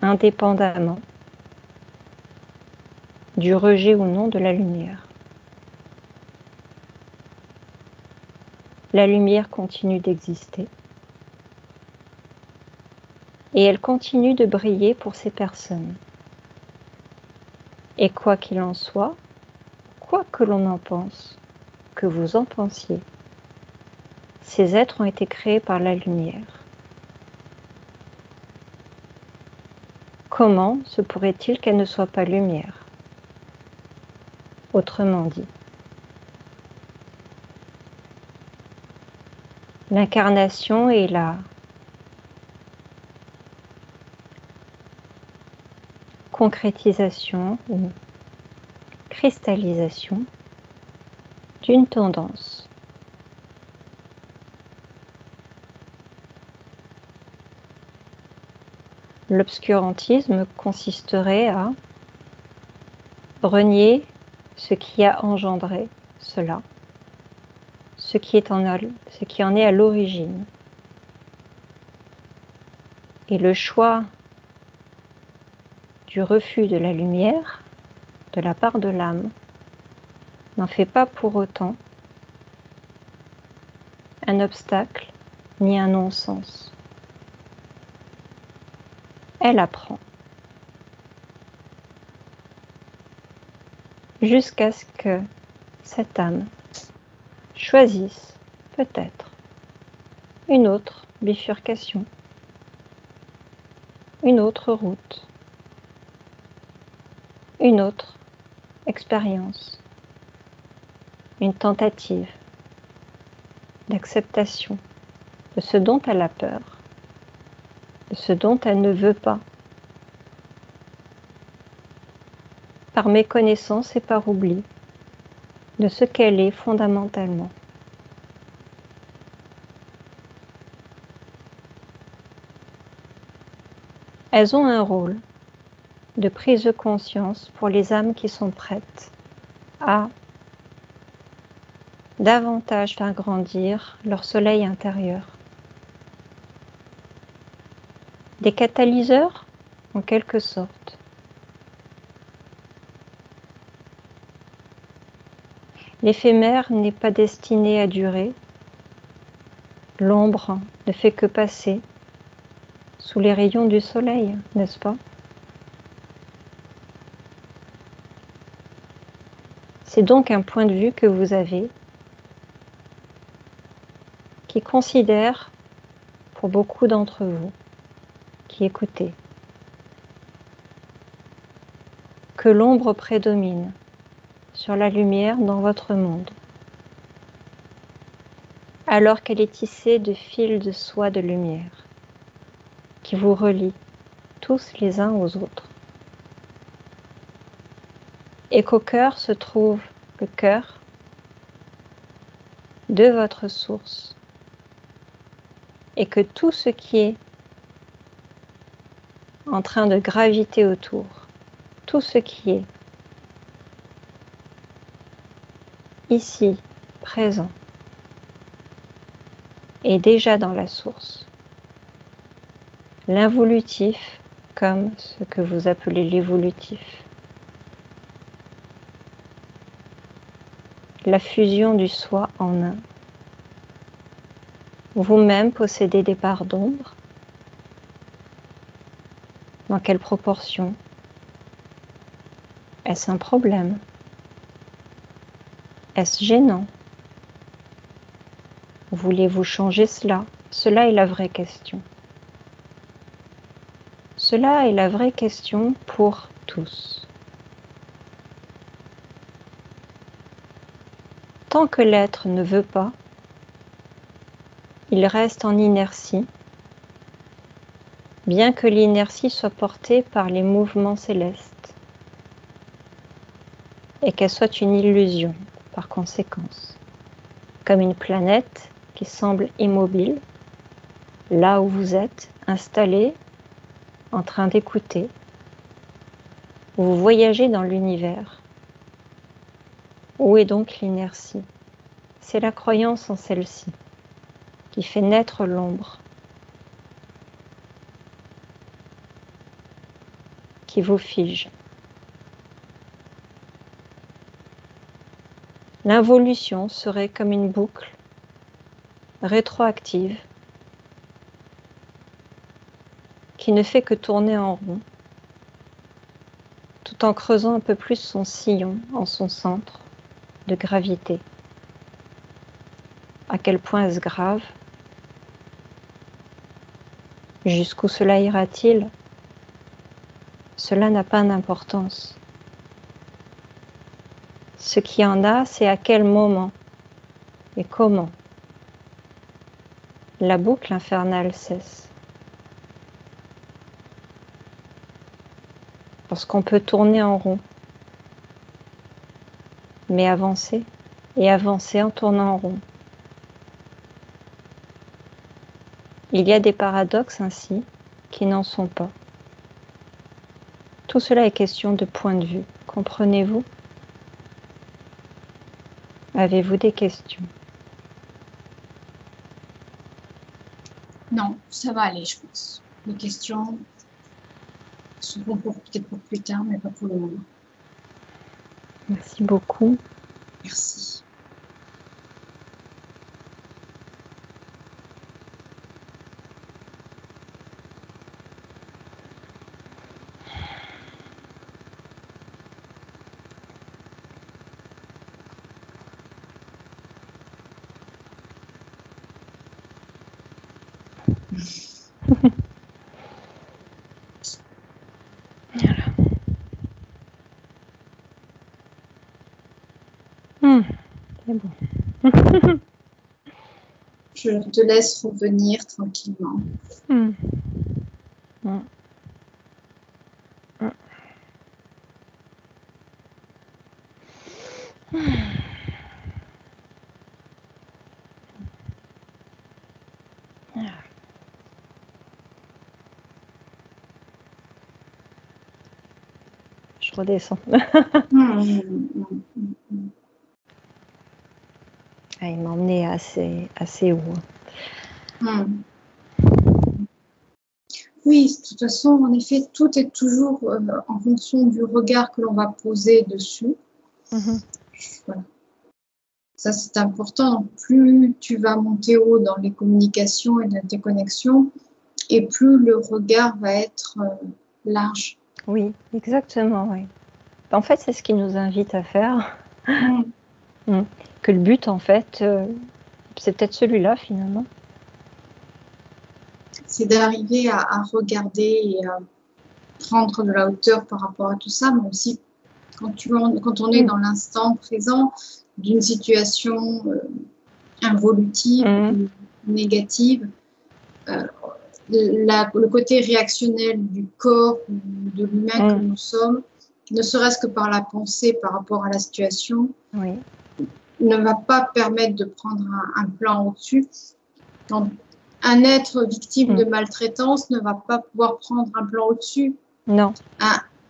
indépendamment du rejet ou non de la lumière. La lumière continue d'exister et elle continue de briller pour ces personnes. Et quoi qu'il en soit, quoi que l'on en pense, que vous en pensiez, ces êtres ont été créés par la lumière. Comment se pourrait-il qu'elle ne soit pas lumière? Autrement dit, l'incarnation est la concrétisation ou cristallisation d'une tendance. L'obscurantisme consisterait à renier ce qui a engendré cela, ce qui en est à l'origine. Et le choix du refus de la lumière de la part de l'âme n'en fait pas pour autant un obstacle ni un non-sens. Elle apprend jusqu'à ce que cette âme choisisse peut-être une autre bifurcation, une autre route, une autre expérience, une tentative d'acceptation de ce dont elle a peur, de ce dont elle ne veut pas, par méconnaissance et par oubli de ce qu'elle est fondamentalement. Elles ont un rôle de prise de conscience pour les âmes qui sont prêtes à davantage faire grandir leur soleil intérieur. Des catalyseurs, en quelque sorte. L'éphémère n'est pas destiné à durer. L'ombre ne fait que passer sous les rayons du soleil, n'est-ce pas? C'est donc un point de vue que vous avez qui considère, pour beaucoup d'entre vous, qui écoutez, que l'ombre prédomine sur la lumière dans votre monde, alors qu'elle est tissée de fils de soie de lumière qui vous relient tous les uns aux autres. Et qu'au cœur se trouve le cœur de votre source, et que tout ce qui est en train de graviter autour, tout ce qui est ici, présent, est déjà dans la source. L'involutif comme ce que vous appelez l'évolutif. La fusion du soi en un. Vous-même possédez des parts d'ombre. Dans quelle proportion? Est-ce un problème? Est-ce gênant? Voulez-vous changer cela? Cela est la vraie question. Cela est la vraie question pour tous. Tant que l'être ne veut pas, il reste en inertie, bien que l'inertie soit portée par les mouvements célestes et qu'elle soit une illusion par conséquence, comme une planète qui semble immobile, là où vous êtes installé, en train d'écouter. Vous voyagez dans l'univers. Où est donc l'inertie? C'est la croyance en celle-ci qui fait naître l'ombre, qui vous fige. L'involution serait comme une boucle rétroactive qui ne fait que tourner en rond, tout en creusant un peu plus son sillon en son centre de gravité. À quel point est-ce grave? Jusqu'où cela ira-t-il? Cela n'a pas d'importance. Ce qui en a, c'est à quel moment et comment la boucle infernale cesse. Parce qu'on peut tourner en rond, mais avancer, et avancer en tournant en rond. Il y a des paradoxes ainsi qui n'en sont pas. Tout cela est question de point de vue, comprenez-vous? Avez-vous des questions? Non, ça va aller, je pense. Les questions seront peut-être pour plus tard, mais pas pour le moment. Merci beaucoup. Merci. C'est bon. Je te laisse revenir tranquillement. Je redescends. Ah, il m'a emmené assez haut. Oui, de toute façon, en effet, tout est toujours en fonction du regard que l'on va poser dessus. Voilà. Ça, c'est important. Plus tu vas monter haut dans les communications et dans tes connexions, et plus le regard va être large. Oui, exactement, oui. En fait, c'est ce qui nous invite à faire. Que le but, en fait, c'est peut-être celui-là, finalement. C'est d'arriver à regarder et à prendre de la hauteur par rapport à tout ça, mais aussi quand on est dans l'instant présent d'une situation involutive ou négative, le côté réactionnel du corps ou de l'humain que nous sommes, ne serait-ce que par la pensée par rapport à la situation, ne va pas permettre de prendre un plan au-dessus. Un être victime de maltraitance ne va pas pouvoir prendre un plan au-dessus. Non.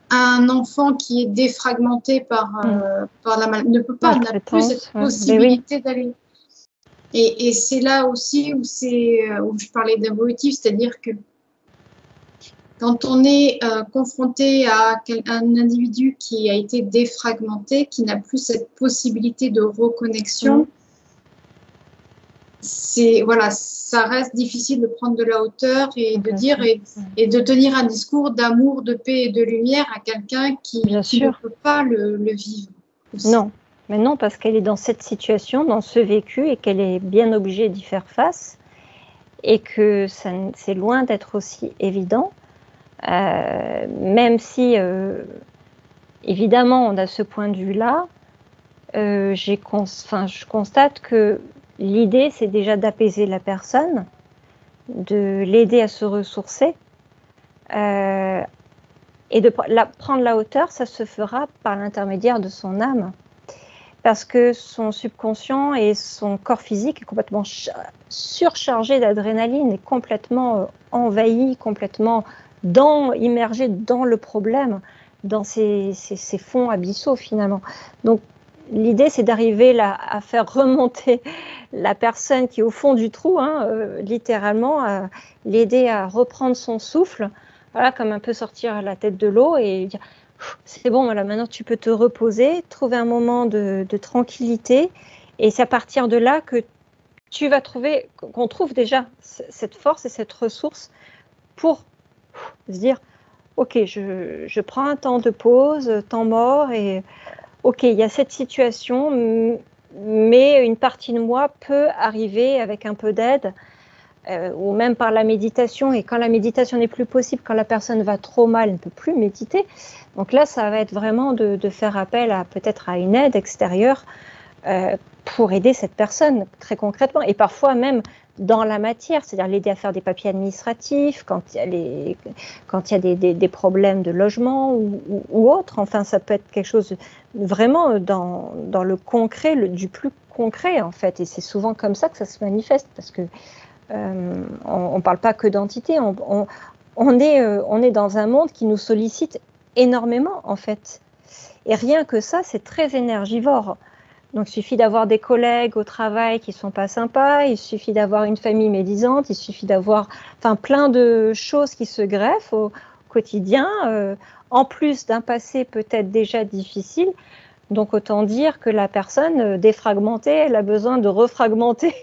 Un enfant qui est défragmenté par la maltraitance ne peut pas, n'a plus cette possibilité d'aller. Et c'est là aussi où je parlais d'involutif, c'est-à-dire que quand on est confronté à un individu qui a été défragmenté, qui n'a plus cette possibilité de reconnexion, voilà, ça reste difficile de prendre de la hauteur et de dire et de tenir un discours d'amour, de paix et de lumière à quelqu'un qui ne peut pas le vivre. Non, Maintenant, parce qu'elle est dans cette situation, dans ce vécu, et qu'elle est bien obligée d'y faire face, et que c'est loin d'être aussi évident, même si, évidemment, on a ce point de vue-là, je constate que l'idée, c'est déjà d'apaiser la personne, de l'aider à se ressourcer, et de prendre la hauteur, ça se fera par l'intermédiaire de son âme. Parce que son subconscient et son corps physique est complètement surchargé d'adrénaline, est complètement envahi, complètement immergé dans le problème, dans ces fonds abyssaux finalement. Donc l'idée, c'est d'arriver à faire remonter la personne qui est au fond du trou, littéralement, à l'aider à reprendre son souffle, voilà, comme un peu sortir la tête de l'eau et dire c'est bon, voilà, maintenant tu peux te reposer, trouver un moment de tranquillité, et c'est à partir de là que tu vas trouver, qu'on trouve déjà cette force et cette ressource pour se dire ok, je prends un temps de pause, temps mort, et ok, il y a cette situation, mais une partie de moi peut arriver avec un peu d'aide, ou même par la méditation. Et quand la méditation n'est plus possible, quand la personne va trop mal, elle ne peut plus méditer. Donc là, ça va être vraiment de faire appel peut-être à une aide extérieure pour aider cette personne très concrètement. Et parfois même dans la matière, c'est-à-dire l'aider à faire des papiers administratifs, quand il y a des problèmes de logement ou autre. Enfin, ça peut être quelque chose vraiment dans le concret, du plus concret en fait. Et c'est souvent comme ça que ça se manifeste, parce que on ne parle pas que d'entité, on est dans un monde qui nous sollicite énormément en fait. Et rien que ça, c'est très énergivore. Donc il suffit d'avoir des collègues au travail qui ne sont pas sympas, il suffit d'avoir une famille médisante, il suffit d'avoir plein de choses qui se greffent au quotidien, en plus d'un passé peut-être déjà difficile. Donc autant dire que la personne défragmentée, elle a besoin de refragmenter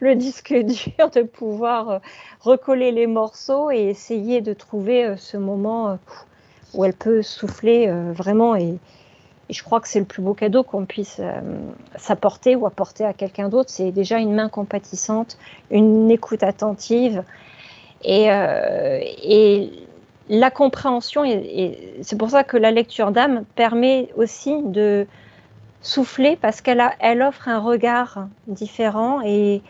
le disque dur, de pouvoir recoller les morceaux et essayer de trouver ce moment où elle peut souffler vraiment. Et je crois que c'est le plus beau cadeau qu'on puisse s'apporter ou apporter à quelqu'un d'autre. C'est déjà une main compatissante, une écoute attentive et la compréhension. Et c'est pour ça que la lecture d'âme permet aussi de souffler, parce qu'elle offre un regard différent et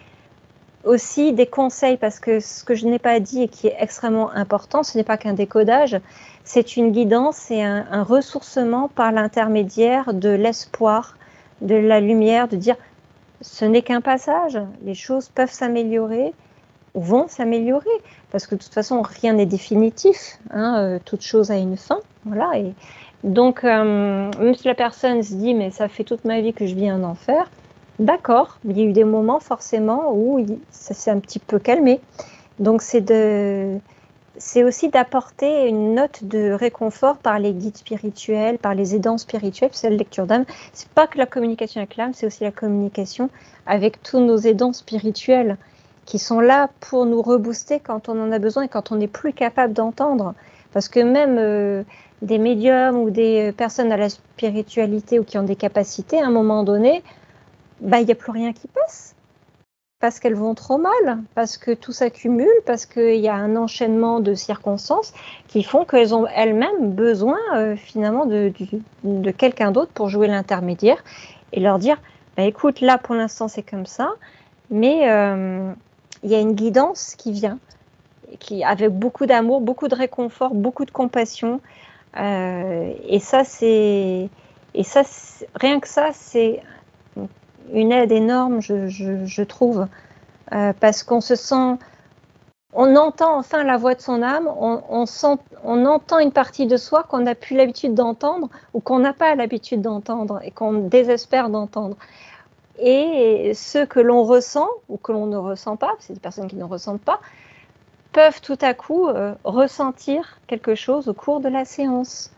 aussi des conseils, parce que ce que je n'ai pas dit et qui est extrêmement important, ce n'est pas qu'un décodage, c'est une guidance et un ressourcement par l'intermédiaire de l'espoir, de la lumière, de dire ce n'est qu'un passage, les choses peuvent s'améliorer ou vont s'améliorer, parce que de toute façon rien n'est définitif, toute chose a une fin, voilà. Et donc même si la personne se dit mais ça fait toute ma vie que je vis un enfer, d'accord, il y a eu des moments forcément où ça s'est un petit peu calmé. Donc c'est aussi d'apporter une note de réconfort par les guides spirituels, par les aidants spirituels. C'est la lecture d'âme, c'est pas que la communication avec l'âme, c'est aussi la communication avec tous nos aidants spirituels qui sont là pour nous rebooster quand on en a besoin et quand on n'est plus capable d'entendre. Parce que même des médiums ou des personnes à la spiritualité ou qui ont des capacités, à un moment donné, il n'y a plus rien qui passe. Parce qu'elles vont trop mal, parce que tout s'accumule, parce qu'il y a un enchaînement de circonstances qui font qu'elles ont elles-mêmes besoin finalement de quelqu'un d'autre pour jouer l'intermédiaire et leur dire écoute, là pour l'instant c'est comme ça, mais il y a une guidance qui vient, avec beaucoup d'amour, beaucoup de réconfort, beaucoup de compassion, et ça rien que ça c'est une aide énorme, je trouve, parce qu'on se sent, on entend enfin la voix de son âme, on entend une partie de soi qu'on n'a plus l'habitude d'entendre ou qu'on n'a pas l'habitude d'entendre et qu'on désespère d'entendre. Et ceux que l'on ressent ou que l'on ne ressent pas, c'est des personnes qui ne ressentent pas, peuvent tout à coup ressentir quelque chose au cours de la séance.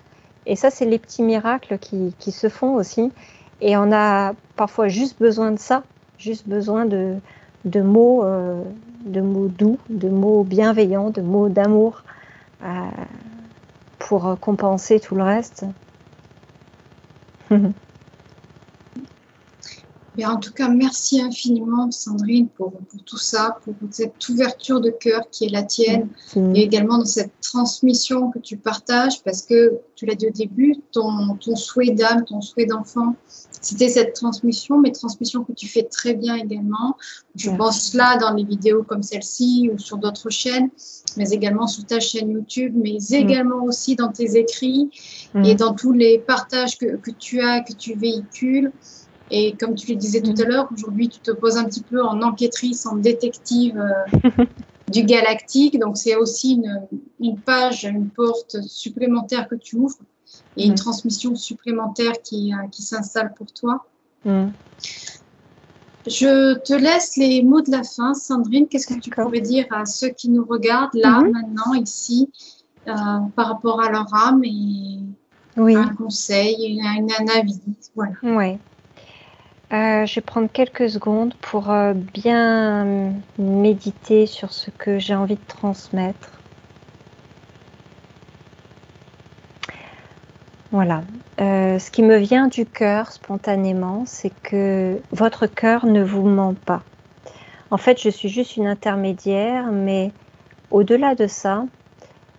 Et ça, c'est les petits miracles qui se font aussi. Et on a parfois juste besoin de ça, juste besoin de mots doux, de mots bienveillants, de mots d'amour pour compenser tout le reste. Et en tout cas, merci infiniment, Sandrine, pour tout ça, pour cette ouverture de cœur qui est la tienne, et également dans cette transmission que tu partages, parce que tu l'as dit au début, ton souhait d'âme, ton souhait d'enfant, c'était cette transmission, mais transmission que tu fais très bien également. Je pense là dans les vidéos comme celle-ci ou sur d'autres chaînes, mais également sur ta chaîne YouTube, mais également aussi dans tes écrits et dans tous les partages que tu as, que tu véhicules. Et comme tu le disais tout à l'heure, aujourd'hui, tu te poses un petit peu en enquêtrice, en détective du galactique. Donc, c'est aussi une page, une porte supplémentaire que tu ouvres et une transmission supplémentaire qui s'installe pour toi. Je te laisse les mots de la fin. Sandrine, qu'est-ce que tu pourrais dire à ceux qui nous regardent là, maintenant, ici, par rapport à leur âme et un conseil, un avis, voilà. Oui. Je vais prendre quelques secondes pour bien méditer sur ce que j'ai envie de transmettre. Voilà. Ce qui me vient du cœur spontanément, c'est que votre cœur ne vous ment pas. En fait, je suis juste une intermédiaire, mais au-delà de ça,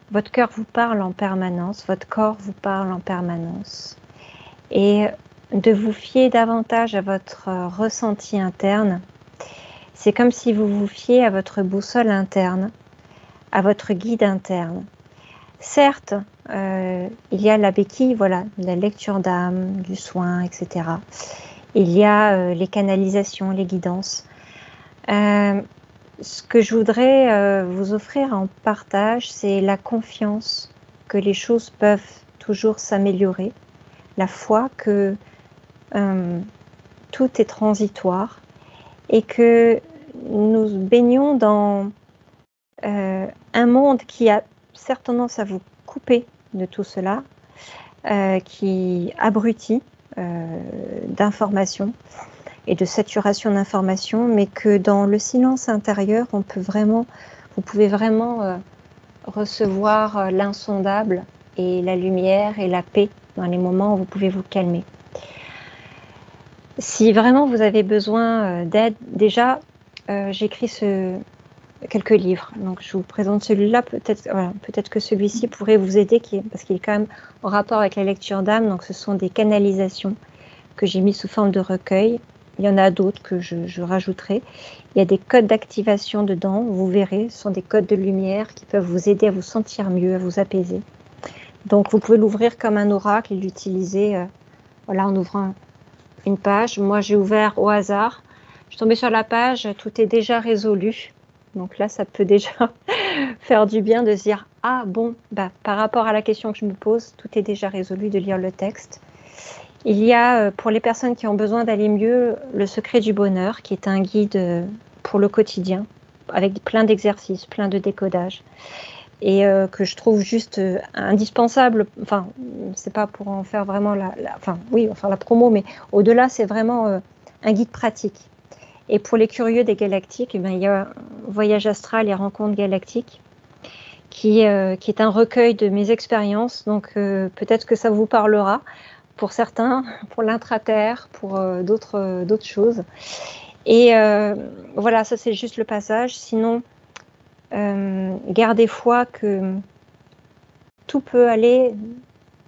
votre cœur vous parle en permanence, votre corps vous parle en permanence. Et de vous fier davantage à votre ressenti interne, c'est comme si vous vous fiez à votre boussole interne, à votre guide interne. Certes, il y a la béquille, voilà, la lecture d'âme, du soin, etc. Il y a les canalisations, les guidances. Ce que je voudrais vous offrir en partage, c'est la confiance que les choses peuvent toujours s'améliorer, la foi que tout est transitoire et que nous baignons dans un monde qui a certes tendance à vous couper de tout cela, qui abrutit d'informations et de saturation d'informations, mais que dans le silence intérieur, vous pouvez vraiment recevoir l'insondable et la lumière et la paix dans les moments où vous pouvez vous calmer. Si vraiment vous avez besoin d'aide, déjà, j'écris quelques livres. Donc, je vous présente celui-là. Peut-être que celui-ci pourrait vous aider, parce qu'il est quand même en rapport avec la lecture d'âme. Donc, ce sont des canalisations que j'ai mis sous forme de recueil. Il y en a d'autres que je rajouterai. Il y a des codes d'activation dedans. Vous verrez, ce sont des codes de lumière qui peuvent vous aider à vous sentir mieux, à vous apaiser. Donc, vous pouvez l'ouvrir comme un oracle et l'utiliser en ouvrant une page. Moi, j'ai ouvert au hasard. Je suis tombée sur la page, tout est déjà résolu. Donc là, ça peut déjà faire du bien de se dire « Ah bon, par rapport à la question que je me pose, tout est déjà résolu », de lire le texte. Il y a, pour les personnes qui ont besoin d'aller mieux, Le secret du bonheur, qui est un guide pour le quotidien, avec plein d'exercices, plein de décodages. Et que je trouve juste indispensable. Enfin, c'est pas pour en faire vraiment la promo, mais au-delà, c'est vraiment un guide pratique. Et pour les curieux des galactiques, il y a Voyage astral et Rencontres galactiques, qui est un recueil de mes expériences. Donc peut-être que ça vous parlera pour certains, pour l'intraterre, pour d'autres choses. Et voilà, ça c'est juste le passage. Sinon, gardez foi que tout peut aller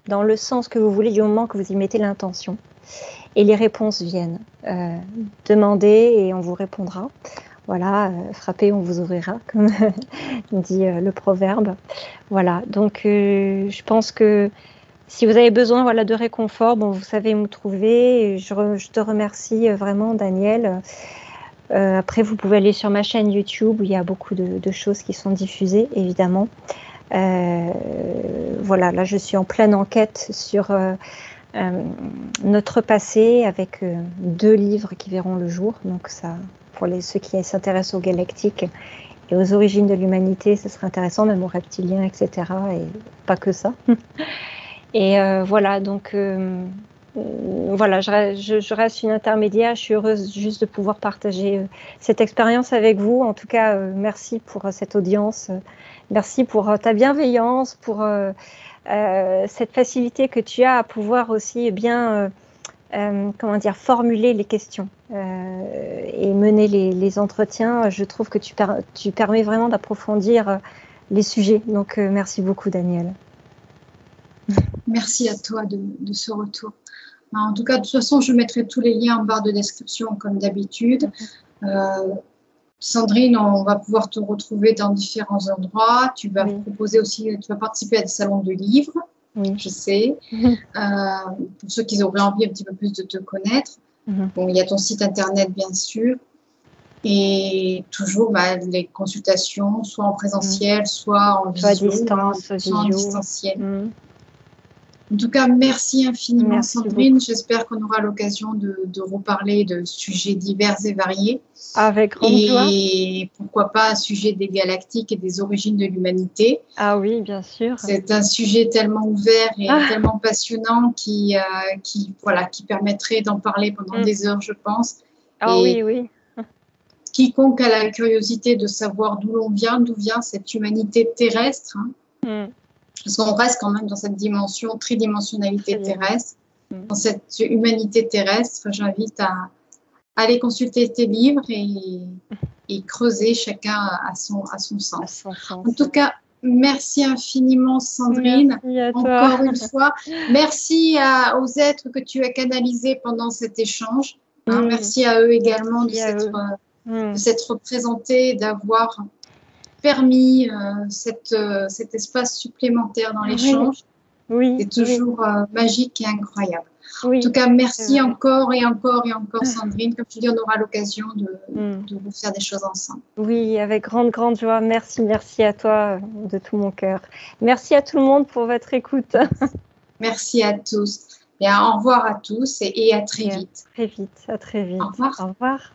dans le sens que vous voulez du moment que vous y mettez l'intention. Et les réponses viennent. Demandez et on vous répondra. Voilà, frappez, on vous ouvrira, comme dit le proverbe. Voilà, donc je pense que si vous avez besoin de réconfort, vous savez où me trouver. Je te remercie vraiment, Daniel. Après, vous pouvez aller sur ma chaîne YouTube où il y a beaucoup de choses qui sont diffusées, évidemment. Voilà, là, je suis en pleine enquête sur notre passé avec 2 livres qui verront le jour. Donc ça, pour ceux qui s'intéressent aux galactiques et aux origines de l'humanité, ce serait intéressant, même aux reptiliens, etc. Et pas que ça. Et voilà, donc voilà, je reste une intermédiaire. Je suis heureuse juste de pouvoir partager cette expérience avec vous. En tout cas, merci pour cette audience. Merci pour ta bienveillance, pour cette facilité que tu as à pouvoir aussi bien comment dire, formuler les questions et mener les entretiens. Je trouve que tu permets vraiment d'approfondir les sujets. Donc, merci beaucoup, Daniel. Merci à toi de ce retour. En tout cas, de toute façon, je mettrai tous les liens en barre de description comme d'habitude. Sandrine, on va pouvoir te retrouver dans différents endroits. Tu vas proposer aussi, tu vas participer à des salons de livres, je sais. Pour ceux qui auraient envie un petit peu plus de te connaître. Bon, il y a ton site internet, bien sûr. Et toujours les consultations, soit en présentiel, soit en visio, soit en distanciel. En tout cas, merci infiniment, merci Sandrine. Beaucoup. J'espère qu'on aura l'occasion de reparler de sujets divers et variés. Avec grande joie. Et pourquoi pas un sujet des galactiques et des origines de l'humanité. Ah oui, bien sûr. C'est un sujet tellement ouvert et tellement passionnant qui permettrait d'en parler pendant des heures, je pense. Ah et oui. Quiconque a la curiosité de savoir d'où vient cette humanité terrestre, parce qu'on reste quand même dans cette dimension, tridimensionnalité terrestre, dans cette humanité terrestre, j'invite à aller consulter tes livres et creuser chacun à son sens. En tout cas, merci infiniment, Sandrine. Merci à toi. Encore une fois. Merci aux êtres que tu as canalisés pendant cet échange. Merci à eux également de s'être représentés, d'avoir permis cet espace supplémentaire dans l'échange. C'est toujours magique et incroyable. En tout cas, merci encore et encore et encore, Sandrine. Comme je dis, on aura l'occasion de refaire des choses ensemble. Oui, avec grande joie. Merci à toi de tout mon cœur. Merci à tout le monde pour votre écoute. Merci à tous. Bien, au revoir à tous et à très vite. À très vite. Au revoir. Au revoir.